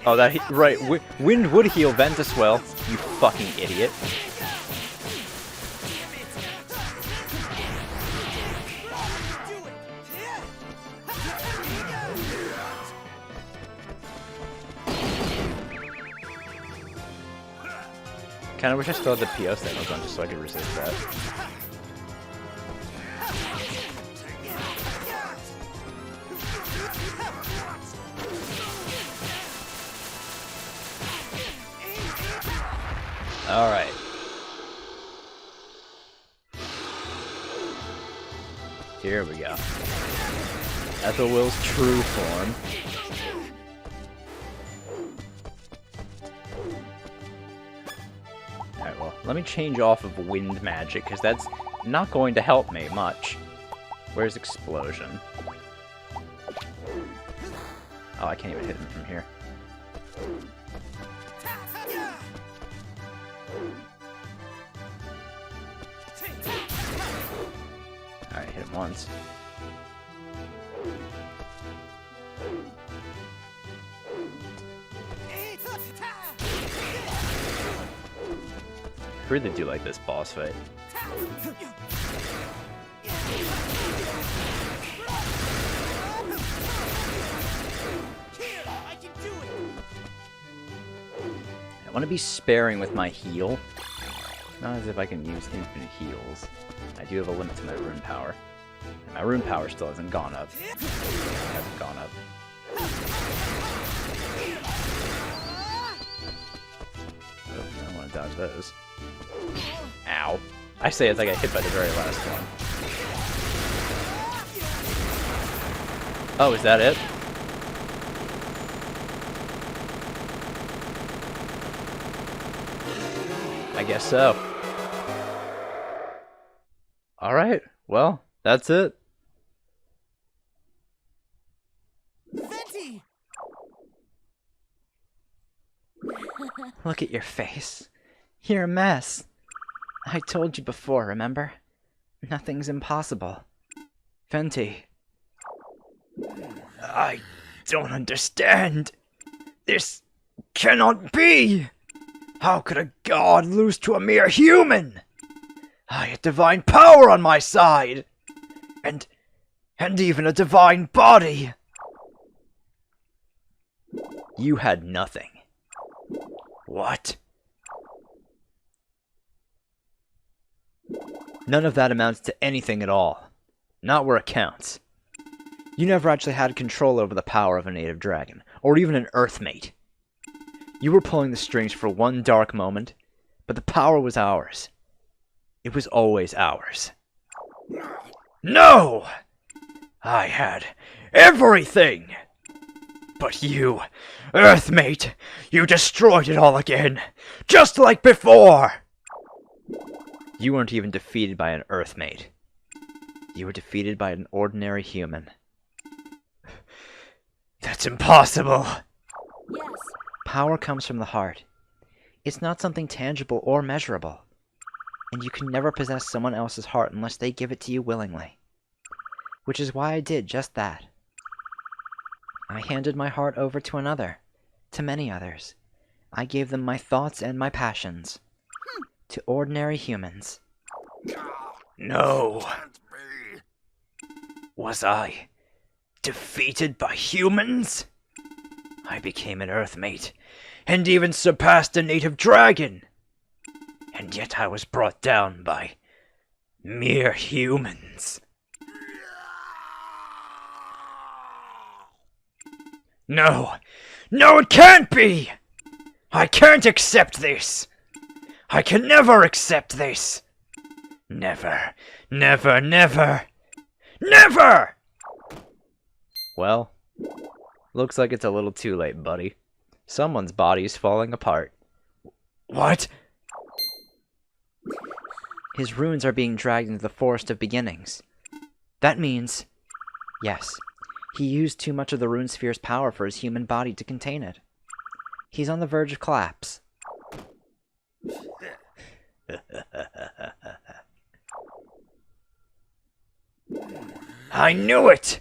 Oh, right. Wind would heal vent as well. You fucking idiot. Kinda wish I still had the PO signals on just so I could resist that. Alright. Here we go. Ethelwill's true form. Alright, well, let me change off of wind magic, because that's not going to help me much. Where's explosion? Oh, I can't even hit him from here. Alright, hit him once. I really do like this boss fight. I want to be sparing with my heal. Not as if I can use infinite heals. I do have a limit to my rune power. And my rune power still hasn't gone up. It hasn't gone up. Oh, I don't want to dodge those. Ow. I say as I get hit by the very last one. Oh, is that it? I guess so. Alright, well, that's it. Venti! Look at your face. You're a mess. I told you before, remember? Nothing's impossible. Fenty. I don't understand. This cannot be. How could a god lose to a mere human? I had divine power on my side. And even a divine body. You had nothing. What? None of that amounts to anything at all. Not where it counts. You never actually had control over the power of a native dragon, or even an earthmate. You were pulling the strings for one dark moment, but the power was ours. It was always ours. No! I had everything! But you, Earthmate, you destroyed it all again, just like before! You weren't even defeated by an earthmate. You were defeated by an ordinary human. That's impossible! Yes. Power comes from the heart. It's not something tangible or measurable. And you can never possess someone else's heart unless they give it to you willingly. Which is why I did just that. I handed my heart over to another, to many others. I gave them my thoughts and my passions. To ordinary humans. No. Was I defeated by humans? I became an earthmate, and even surpassed a native dragon. And yet I was brought down by mere humans. No! No, it can't be! I can't accept this! I can never accept this! Never, never, never, never! Well, looks like it's a little too late, buddy. Someone's body's falling apart. What? His runes are being dragged into the Forest of Beginnings. That means, yes, he used too much of the rune sphere's power for his human body to contain it. He's on the verge of collapse. I knew it!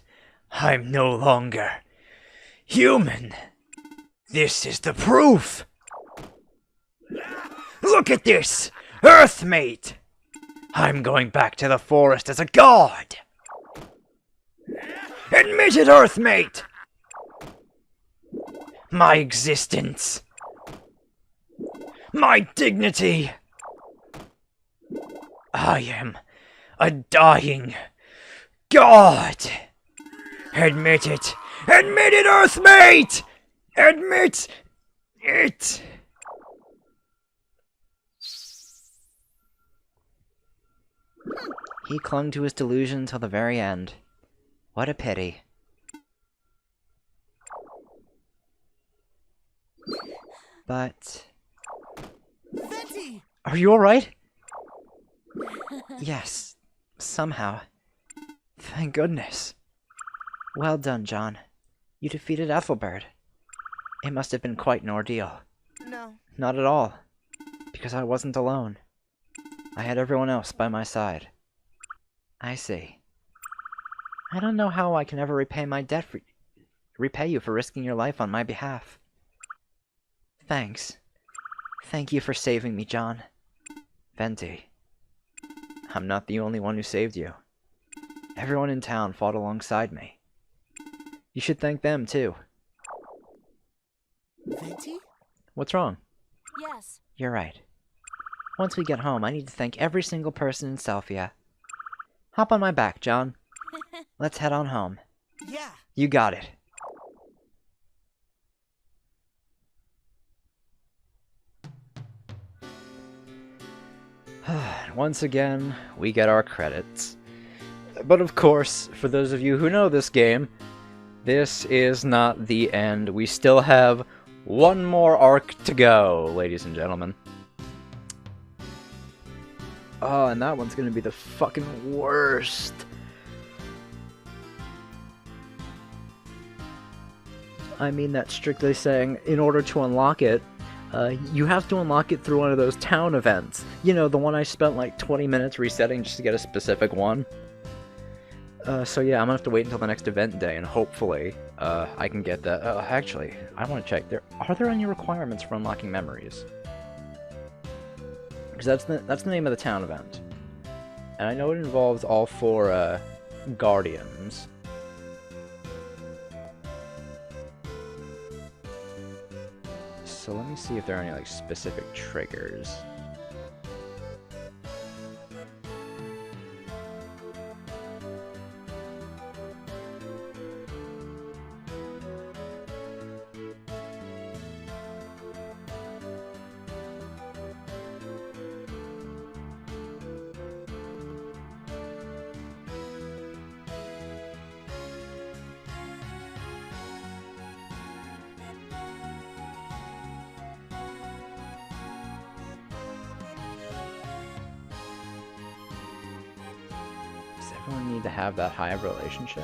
I'm no longer human. This is the proof! Look at this! Earthmate! I'm going back to the forest as a god! Admit it, Earthmate! My existence! My dignity! I am a dying god! Admit it! Admit it, Earthmate! Admit it! He clung to his delusion till the very end. What a pity. But... Venti! Are you alright? Yes, somehow. Thank goodness. Well done, John. You defeated Ethelbert. It must have been quite an ordeal. No. Not at all, because I wasn't alone. I had everyone else by my side. I see. I don't know how I can ever repay my debt repay you for risking your life on my behalf. Thanks. Thank you for saving me, John. Venti, I'm not the only one who saved you. Everyone in town fought alongside me. You should thank them, too. Venti? What's wrong? Yes. You're right. Once we get home, I need to thank every single person in Selphia. Hop on my back, John. Let's head on home. Yeah. You got it. Once again, we get our credits. But of course, for those of you who know this game, this is not the end. We still have one more arc to go, ladies and gentlemen. Oh, and that one's gonna be the fucking worst. I mean that strictly saying, in order to unlock it, you have to unlock it through one of those town events. You know, the one I spent like 20 minutes resetting just to get a specific one. So yeah, I'm gonna have to wait until the next event day, and hopefully, I can get that. Actually, I want to check. Are there any requirements for unlocking memories? Because that's the name of the town event, and I know it involves all 4 guardians. So let me see if there are any like specific triggers. Does everyone need to have that high of a relationship?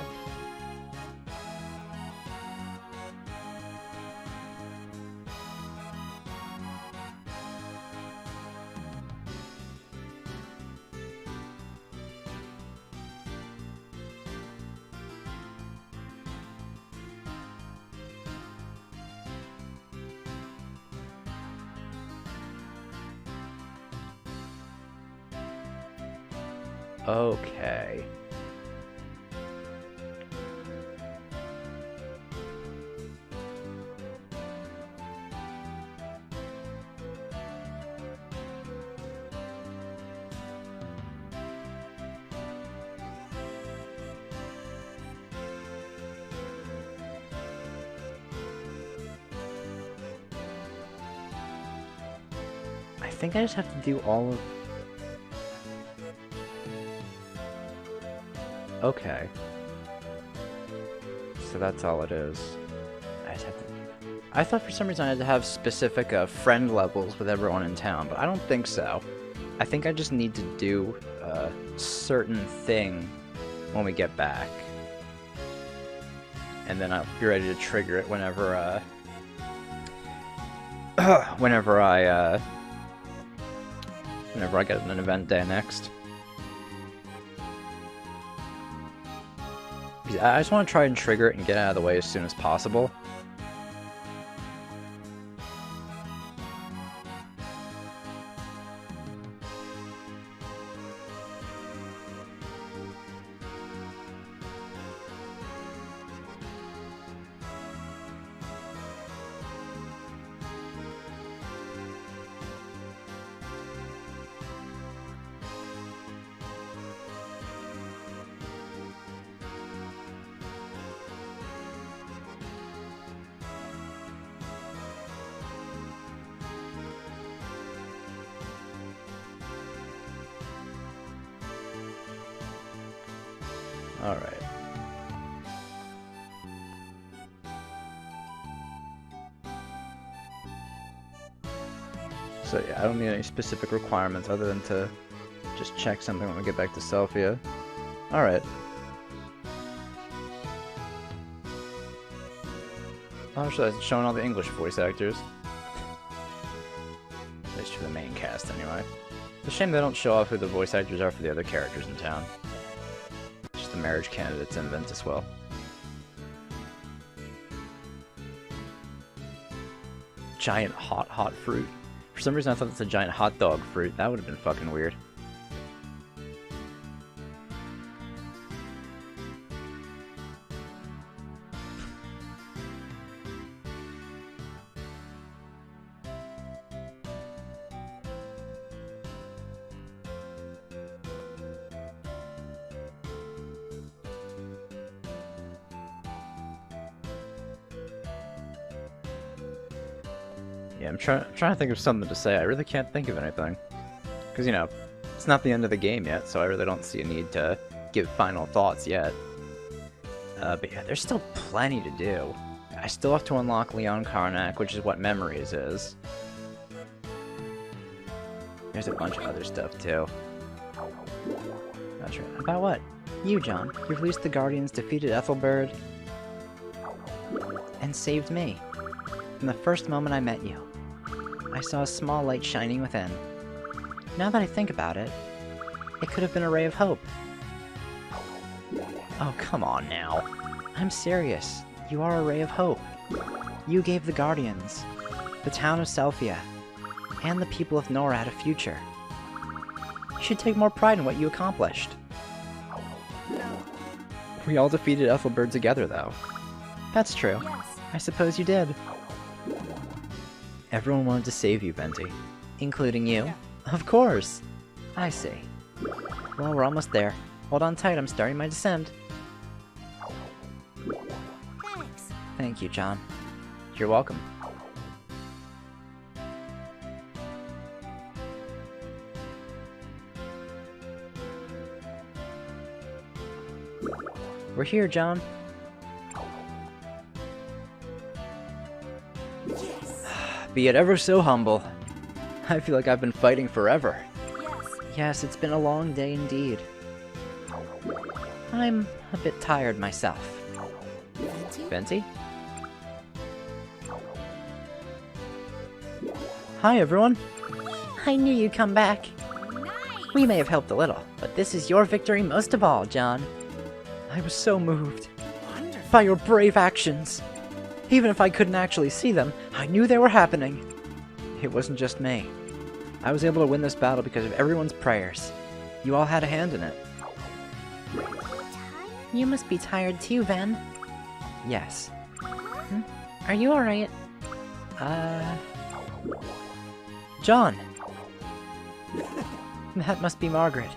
Okay. I think I just have to do all of... Okay. So that's all it is. I just have to... I thought for some reason I had to have specific friend levels with everyone in town, but I don't think so. I think I just need to do a certain thing when we get back. And then I'll be ready to trigger it whenever, whenever I get an event day next. I just want to try and trigger it and get it out of the way as soon as possible. Alright. So yeah, I don't need any specific requirements other than to just check something when we get back to Selphia. Alright. Oh, sure, it's showing all the English voice actors. At least for the main cast, anyway. It's a shame they don't show off who the voice actors are for the other characters in town. Just the marriage candidates and Ventuswell. Giant hot fruit. For some reason I thought it's a giant hot dog fruit. That would have been fucking weird. Yeah, I'm trying to think of something to say. I really can't think of anything. Because, you know, it's not the end of the game yet, so I really don't see a need to give final thoughts yet. But yeah, there's still plenty to do. I still have to unlock Leon Karnak, which is what Memories is. There's a bunch of other stuff, too. That's right. About what? You, John. You've released the Guardians, defeated Ethelbert, and saved me. From the first moment I met you, I saw a small light shining within. Now that I think about it, it could have been a ray of hope. Oh, come on now. I'm serious. You are a ray of hope. You gave the Guardians, the town of Selphia, and the people of Norad a future. You should take more pride in what you accomplished. We all defeated Ethelbert together, though. That's true. I suppose you did. Everyone wanted to save you, Venti. Including you? Of course! I see. Well, we're almost there. Hold on tight, I'm starting my descent. Thanks. Thank you, John. You're welcome. We're here, John. Be it ever so humble. I feel like I've been fighting forever. Yes, it's been a long day indeed. I'm a bit tired myself. Venti? Hi, everyone. I knew you'd come back. We may have helped a little, but this is your victory most of all, John. I was so moved by your brave actions. Even if I couldn't actually see them, I knew they were happening. It wasn't just me. I was able to win this battle because of everyone's prayers. You all had a hand in it. You must be tired too, Ven. Yes. Are you alright? John! That must be Margaret.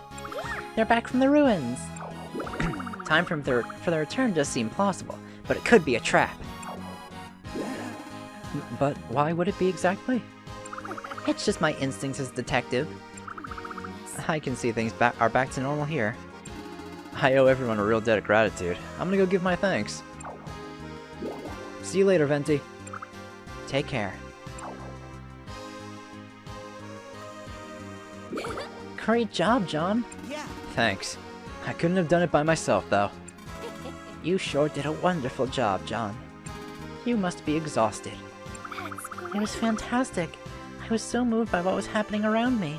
They're back from the ruins. Time for their return does seem plausible, but it could be a trap. But why would it be exactly? It's just my instincts as a detective. I can see things are back to normal here. I owe everyone a real debt of gratitude. I'm gonna go give my thanks. See you later, Venti. Take care. Great job, John. Yeah. Thanks. I couldn't have done it by myself, though. You sure did a wonderful job, John. You must be exhausted. It was fantastic. I was so moved by what was happening around me.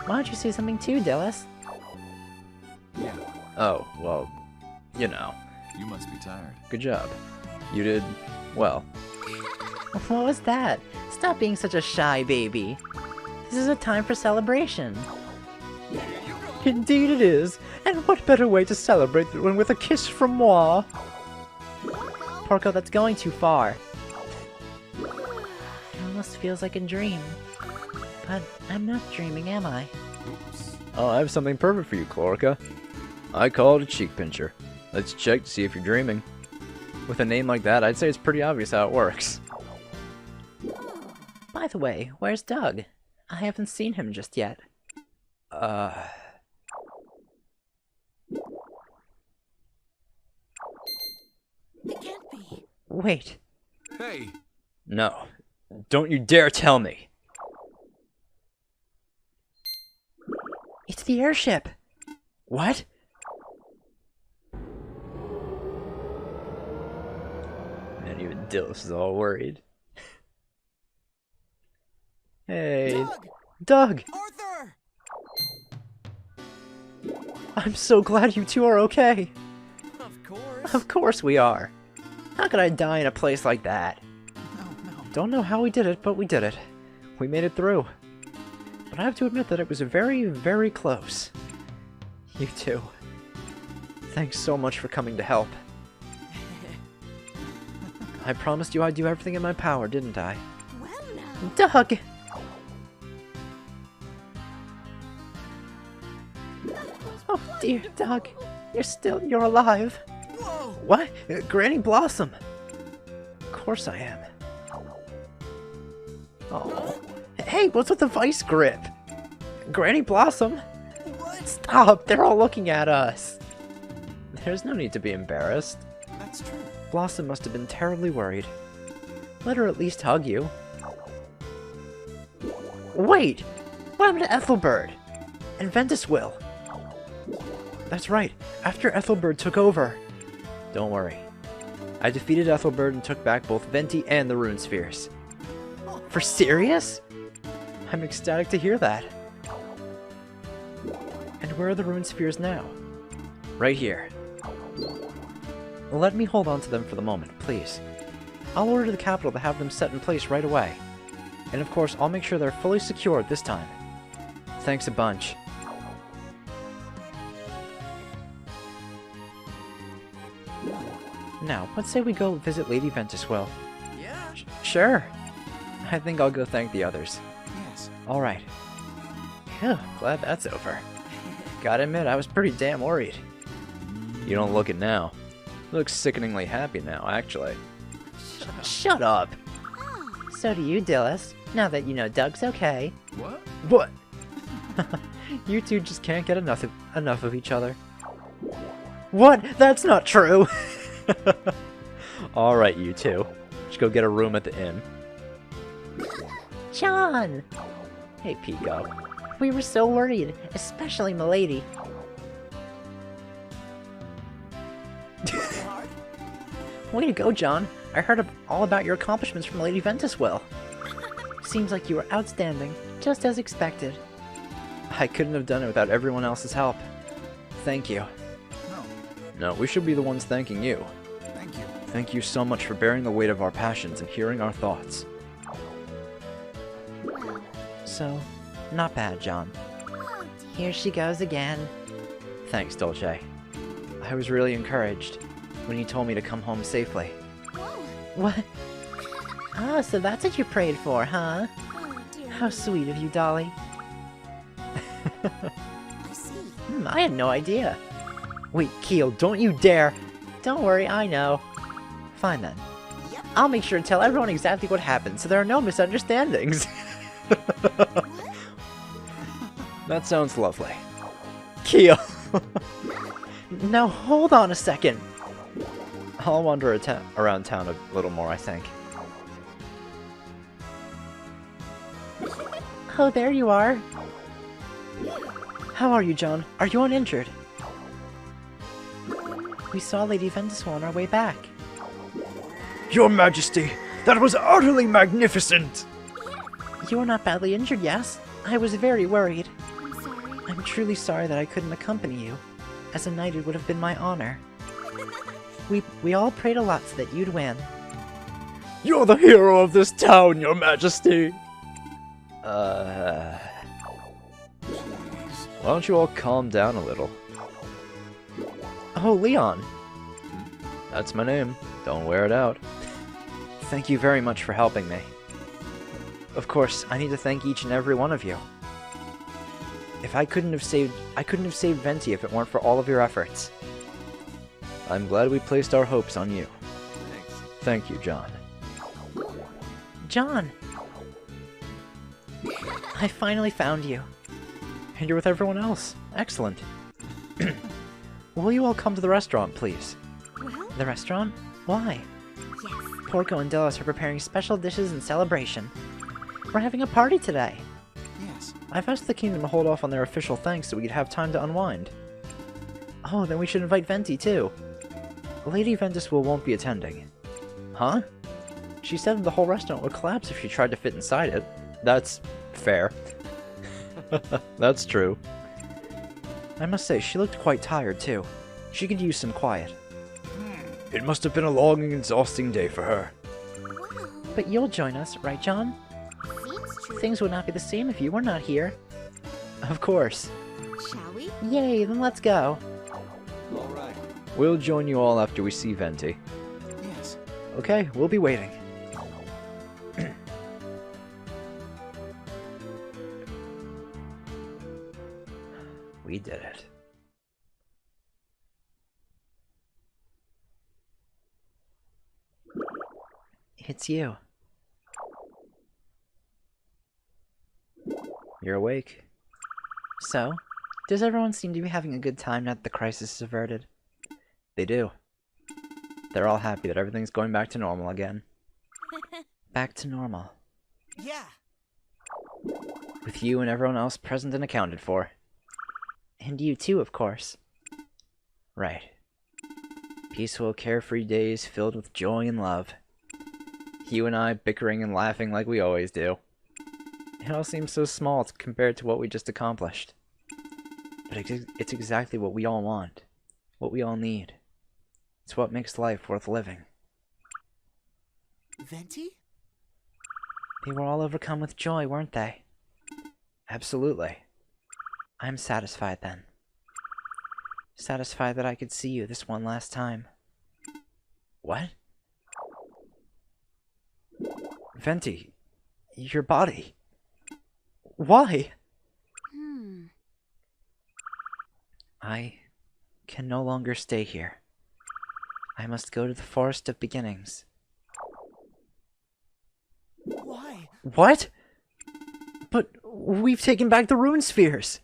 Why don't you say something too, Dillis? Yeah, Oh, well, you know. you must be tired. Good job. You did well. What was that? Stop being such a shy baby. This is a time for celebration. Indeed it is. And what better way to celebrate than with a kiss from moi? Porco, that's going too far. It almost feels like a dream. But I'm not dreaming, am I? Oops. Oh, I have something perfect for you, Chlorica. I call it a cheek pincher. Let's check to see if you're dreaming. With a name like that, I'd say it's pretty obvious how it works. By the way, where's Doug? I haven't seen him just yet. Wait. Hey, No. Don't you dare tell me. It's the airship. What? Man, even Dillis is all worried. Hey, Doug! Doug! Arthur! I'm so glad you two are okay. Of course. Of course we are. How could I die in a place like that? No. Don't know how we did it, but we did it. We made it through. But I have to admit that it was very, very close. You two. Thanks so much for coming to help. I promised you I'd do everything in my power, didn't I? Well now. Doug! Oh dear, Doug. You're alive. Whoa! What? Granny Blossom! Of course I am. Oh. Hey, what's with the vice grip? Granny Blossom? What? Stop! They're all looking at us! There's no need to be embarrassed. That's true. Blossom must have been terribly worried. Let her at least hug you. Wait! What happened to Ethelbert? And Ventuswill? That's right, after Ethelbert took over. Don't worry. I defeated Ethelbert and took back both Venti and the Rune Spheres. For serious? I'm ecstatic to hear that. And where are the Rune Spheres now? Right here. Let me hold on to them for the moment, please. I'll order the capital to have them set in place right away. And of course, I'll make sure they're fully secured this time. Thanks a bunch. Now, let's say we go visit Lady Ventuswill. Yeah? Sure. I think I'll go thank the others. Yes. Alright. Phew, glad that's over. Gotta admit, I was pretty damn worried. You don't look it now. You look sickeningly happy now, actually. Shut up! So do you, Dillis, now that you know Doug's okay. what? What? You two just can't get enough of each other. What? That's not true! Alright, you two. Just go get a room at the inn. John! Hey, Pico. We were so worried, especially Milady. Hard? Way to go, John. I heard all about your accomplishments from Lady Ventuswill. Seems like you were outstanding, just as expected. I couldn't have done it without everyone else's help. Thank you. No, No, we should be the ones thanking you. thank you. Thank you so much for bearing the weight of our passions and hearing our thoughts. Well, So, not bad, John. oh dear. Here she goes again. Thanks, Dolce. I was really encouraged when you told me to come home safely. Whoa. What? Ah, so that's what you prayed for, huh? Oh dear. How sweet of you, Dolly. I see. I had no idea. Wait, Keel, don't you dare! Don't worry, I know. Fine then. Yep. I'll make sure to tell everyone exactly what happened so there are no misunderstandings. That sounds lovely. Keel! Now hold on a second. I'll wander around town a little more, I think. Oh, there you are. How are you, John? Are you uninjured? We saw Lady Ventuswill on our way back. Your Majesty, that was utterly magnificent! You are not badly injured, yes? I was very worried. I'm sorry. I'm truly sorry that I couldn't accompany you. As a knight, it would have been my honor. We all prayed a lot so that you'd win. You're the hero of this town, Your Majesty! Why don't you all calm down a little? Oh, Leon! That's my name. Don't wear it out. Thank you very much for helping me. Of course, I need to thank each and every one of you. I couldn't have saved Venti if it weren't for all of your efforts. I'm glad we placed our hopes on you. Thanks. Thank you, John. John! I finally found you. And you're with everyone else. Excellent. Will you all come to the restaurant, please? Well, The restaurant? Why? yes. Porco and Delos are preparing special dishes in celebration. We're having a party today. Yes. I've asked the kingdom to hold off on their official thanks so we could have time to unwind. Oh, then we should invite Venti too. Lady Ventuswill won't be attending. Huh? She said the whole restaurant would collapse if she tried to fit inside it. That's fair. That's true. I must say, she looked quite tired too. She could use some quiet. It must have been a long and exhausting day for her. Well, But you'll join us, right, John? seems true. Things would not be the same if you were not here. Of course. Shall we? Yay, then let's go. All right. We'll join you all after we see Venti. Yes. Okay, we'll be waiting. We did it. It's you. You're awake. So, does everyone seem to be having a good time now that the crisis is averted? They do. They're all happy that everything's going back to normal again. Back to normal. Yeah. With you and everyone else present and accounted for. And you too, of course. Right. Peaceful, carefree days filled with joy and love. You and I bickering and laughing like we always do. It all seems so small compared to what we just accomplished. But it's exactly what we all want. What we all need. It's what makes life worth living. Venti? They were all overcome with joy, weren't they? Absolutely. I'm satisfied then. Satisfied that I could see you this one last time. What? Venti, your body. Why? I can no longer stay here. I must go to the Forest of Beginnings. Why? What? But we've taken back the rune spheres.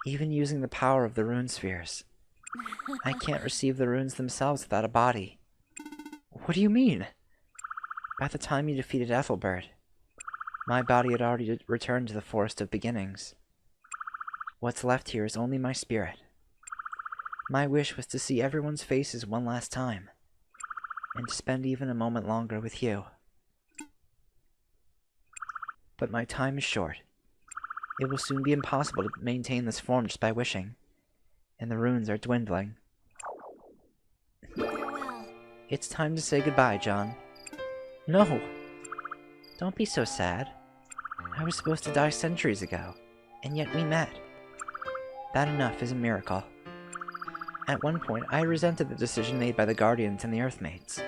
Even using the power of the rune spheres, I can't receive the runes themselves without a body. What do you mean? By the time you defeated Ethelbert, my body had already returned to the Forest of Beginnings. What's left here is only my spirit. My wish was to see everyone's faces one last time, and to spend even a moment longer with you. But my time is short. It will soon be impossible to maintain this form just by wishing, and the runes are dwindling. Farewell. It's time to say goodbye, John. No! Don't be so sad. I was supposed to die centuries ago, and yet we met. That enough is a miracle. At one point, I resented the decision made by the Guardians and the Earthmates.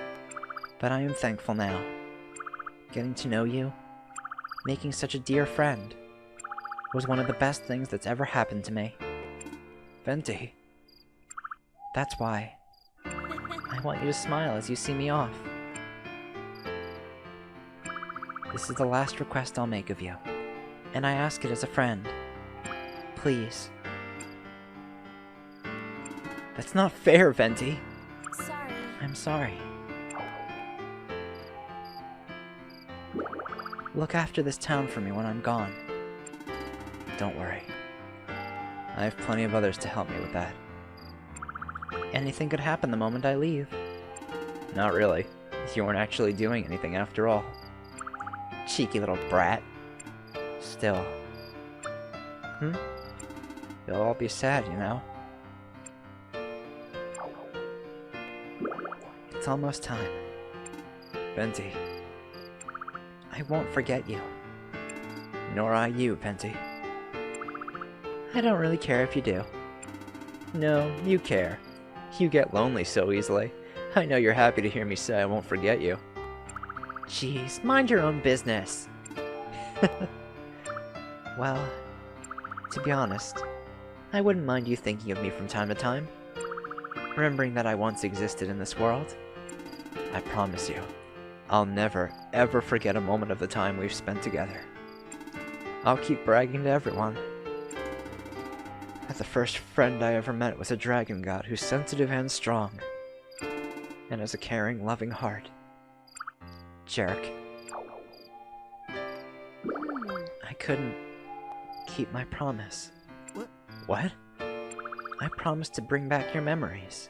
But I am thankful now. Getting to know you, making such a dear friend, was one of the best things that's ever happened to me. Venti. That's why. I want you to smile as you see me off. This is the last request I'll make of you, and I ask it as a friend. Please. That's not fair, Venti. Sorry. I'm sorry. Look after this town for me when I'm gone. Don't worry. I have plenty of others to help me with that. Anything could happen the moment I leave. Not really. You weren't actually doing anything after all. Cheeky little brat. Still. They'll all be sad, you know. It's almost time. Venti. I won't forget you. Nor I you, Venti. I don't really care if you do. No, you care. You get lonely so easily. I know you're happy to hear me say I won't forget you. Jeez, mind your own business. Well, to be honest, I wouldn't mind you thinking of me from time to time. Remembering that I once existed in this world. I promise you, I'll never, ever forget a moment of the time we've spent together. I'll keep bragging to everyone that the first friend I ever met was a dragon god who's sensitive and strong, and has a caring, loving heart. Jerk. I couldn't keep my promise. What? What? I promised to bring back your memories.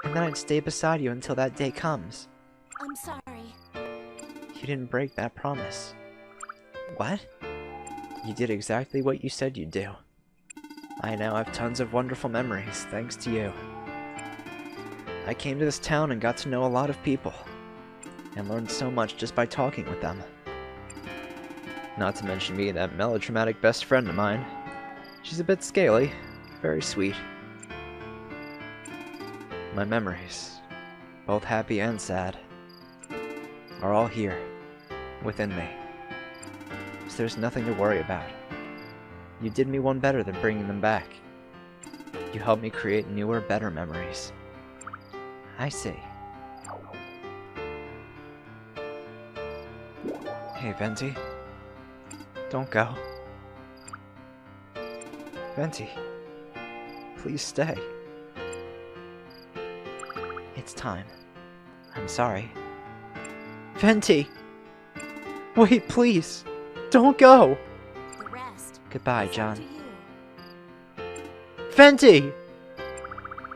And then I'd stay beside you until that day comes. I'm sorry. You didn't break that promise. What? You did exactly what you said you'd do. I now have tons of wonderful memories, thanks to you. I came to this town and got to know a lot of people, and learned so much just by talking with them. Not to mention me, that melodramatic best friend of mine. She's a bit scaly, very sweet. My memories, both happy and sad, are all here, within me. So there's nothing to worry about. You did me one better than bringing them back. You helped me create newer, better memories. I see. Hey, Venti. Don't go. Venti. Please stay. It's time. I'm sorry. Venti! Wait, please! Don't go! The rest. Goodbye, is up John. to you. Venti!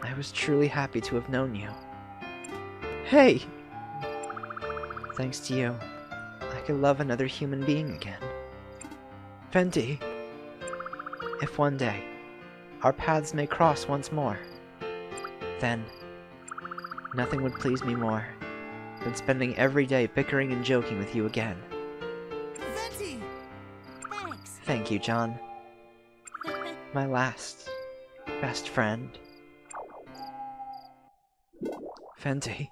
I was truly happy to have known you. Hey! Thanks to you, I could love another human being again. Venti, if one day our paths may cross once more, then nothing would please me more than spending every day bickering and joking with you again. Venti! Thanks. Thank you, John. My last best friend. Venti.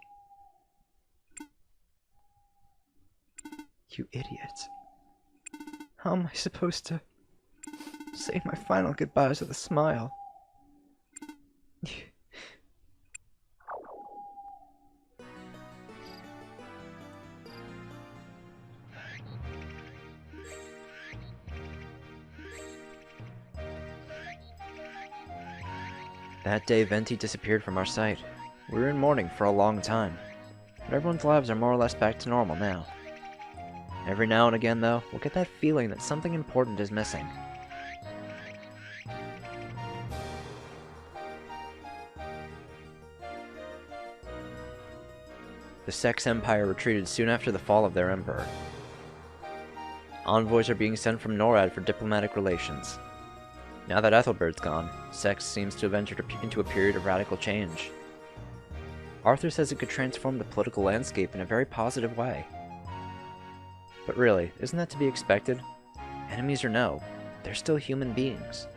You idiot. How am I supposed to say my final goodbyes with a smile? That day, Venti disappeared from our sight. We were in mourning for a long time, but everyone's lives are more or less back to normal now. Every now and again, though, we'll get that feeling that something important is missing. The Sex Empire retreated soon after the fall of their emperor. Envoys are being sent from Norad for diplomatic relations. Now that Ethelbert's gone, Sex seems to have entered into a period of radical change. Arthur says it could transform the political landscape in a very positive way. But really, isn't that to be expected? Enemies or no, they're still human beings.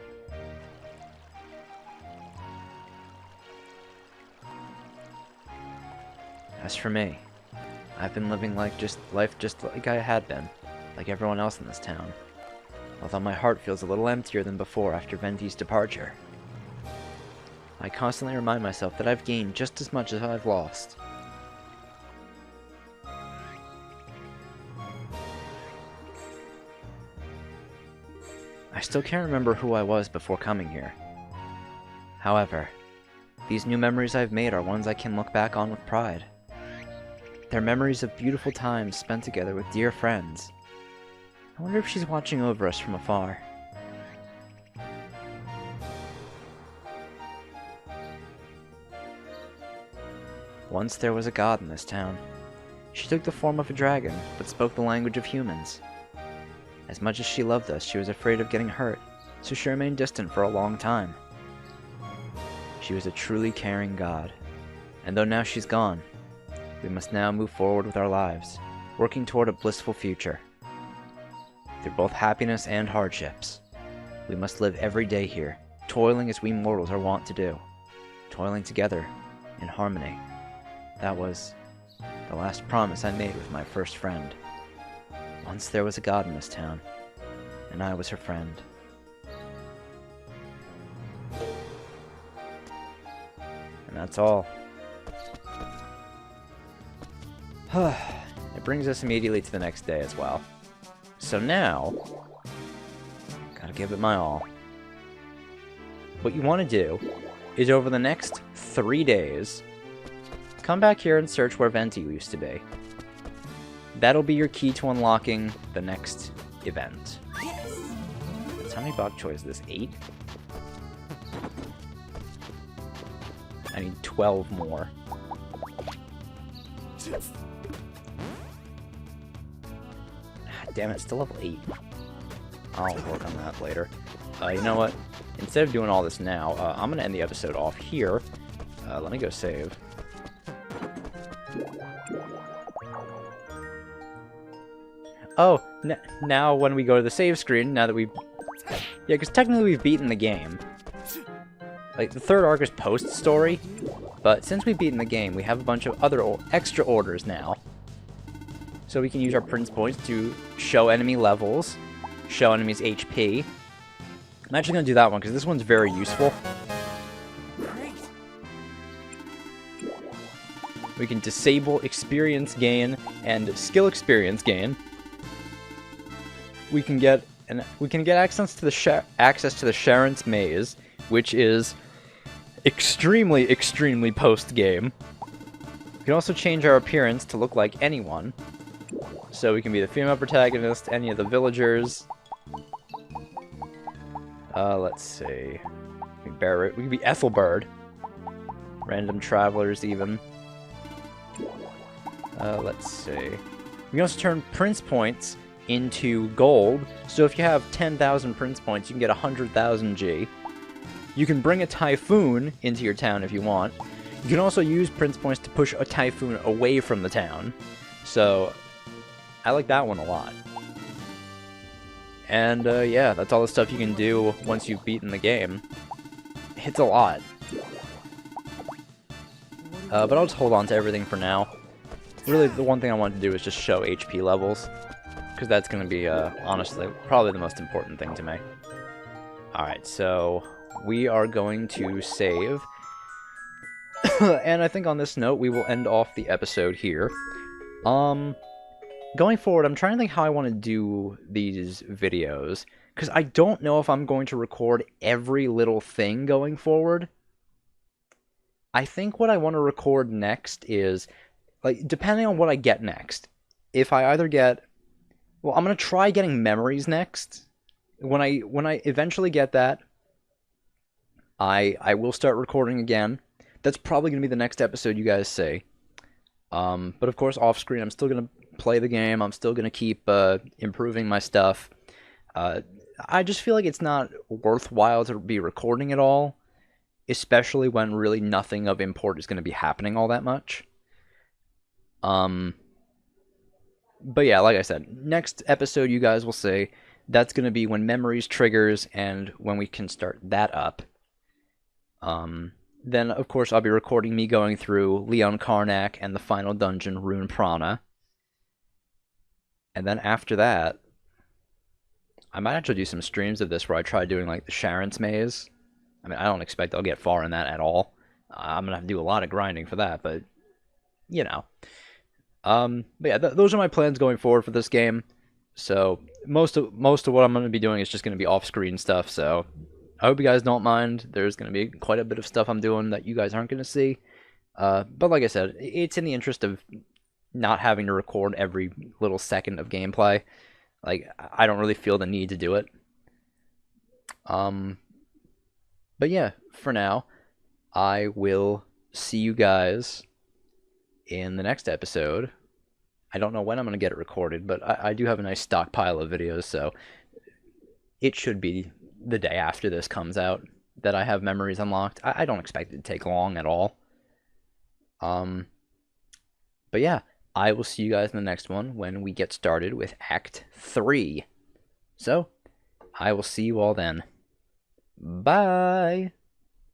As for me, I've been living life just like I had been, like everyone else in this town. Although my heart feels a little emptier than before after Venti's departure. I constantly remind myself that I've gained just as much as I've lost. I still can't remember who I was before coming here. However, these new memories I've made are ones I can look back on with pride. They're memories of beautiful times spent together with dear friends. I wonder if she's watching over us from afar. Once there was a god in this town. She took the form of a dragon, but spoke the language of humans. As much as she loved us, she was afraid of getting hurt, so she remained distant for a long time. She was a truly caring god, and though now she's gone, we must now move forward with our lives, working toward a blissful future. Through both happiness and hardships, we must live every day here, toiling as we mortals are wont to do, toiling together, in harmony. That was the last promise I made with my first friend. Once there was a god in this town, and I was her friend. And that's all. It brings us immediately to the next day as well. So now, gotta give it my all. What you want to do is over the next 3 days, come back here and search where Venti used to be. that'll be your key to unlocking the next event. How many bok choy is this? 8? I need 12 more. Damn it, still level 8. I'll work on that later. You know what? Instead of doing all this now, I'm going to end the episode off here. Let me go save. Oh, now when we go to the save screen, now that we've... Yeah, because technically we've beaten the game. Like, the third arc is post-story, but since we've beaten the game, we have a bunch of other extra orders now. So we can use our Prince Points to show enemy levels, show enemies HP. I'm actually going to do that one, because this one's very useful. We can disable experience gain and skill experience gain. We can get access to the Sharon's Maze, which is extremely post-game. We can also change our appearance to look like anyone. So we can be the female protagonist, any of the villagers. Let's see. We can be Ethelbert. Random travelers, even. Let's see. We can also turn Prince Points into gold. So if you have 10,000 Prince Points, you can get 100,000 G. You can bring a typhoon into your town if you want. You can also use Prince Points to push a typhoon away from the town. So, I like that one a lot. And, yeah, that's all the stuff you can do once you've beaten the game. It's a lot. But I'll just hold on to everything for now. Really, the one thing I want to do is just show HP levels. Because that's going to be, honestly, probably the most important thing to me. Alright, so we are going to save. And I think on this note, we will end off the episode here. Going forward, I'm trying to think how I want to do these videos. Because I don't know if I'm going to record every little thing going forward. I think what I want to record next is, like, depending on what I get next. If I either get... Well, I'm going to try getting memories next. When I eventually get that, I will start recording again. That's probably going to be the next episode you guys see. But of course, off screen, I'm still going to play the game. I'm still going to keep improving my stuff. I just feel like it's not worthwhile to be recording it all, especially when really nothing of import is going to be happening all that much. But yeah, like I said, next episode you guys will see, that's going to be when Memories triggers and when we can start that up. Then, of course, I'll be recording me going through Leon Karnak and the final dungeon, Rune Prana. And then after that, I might actually do some streams of this where I try doing, like, the Sharon's Maze. I mean, I don't expect I'll get far in that at all. I'm going to have to do a lot of grinding for that, but, you know. But yeah, those are my plans going forward for this game. So, most of what I'm going to be doing is just going to be off-screen stuff, so... I hope you guys don't mind. There's going to be quite a bit of stuff I'm doing that you guys aren't going to see. But like I said, it's in the interest of not having to record every little second of gameplay. Like, I don't really feel the need to do it. But yeah, for now, I will see you guys in the next episode. I don't know when I'm going to get it recorded, but I do have a nice stockpile of videos, so it should be the day after this comes out that I have Memories unlocked. I don't expect it to take long at all. But yeah, I will see you guys in the next one when we get started with Act 3. So, I will see you all then. Bye!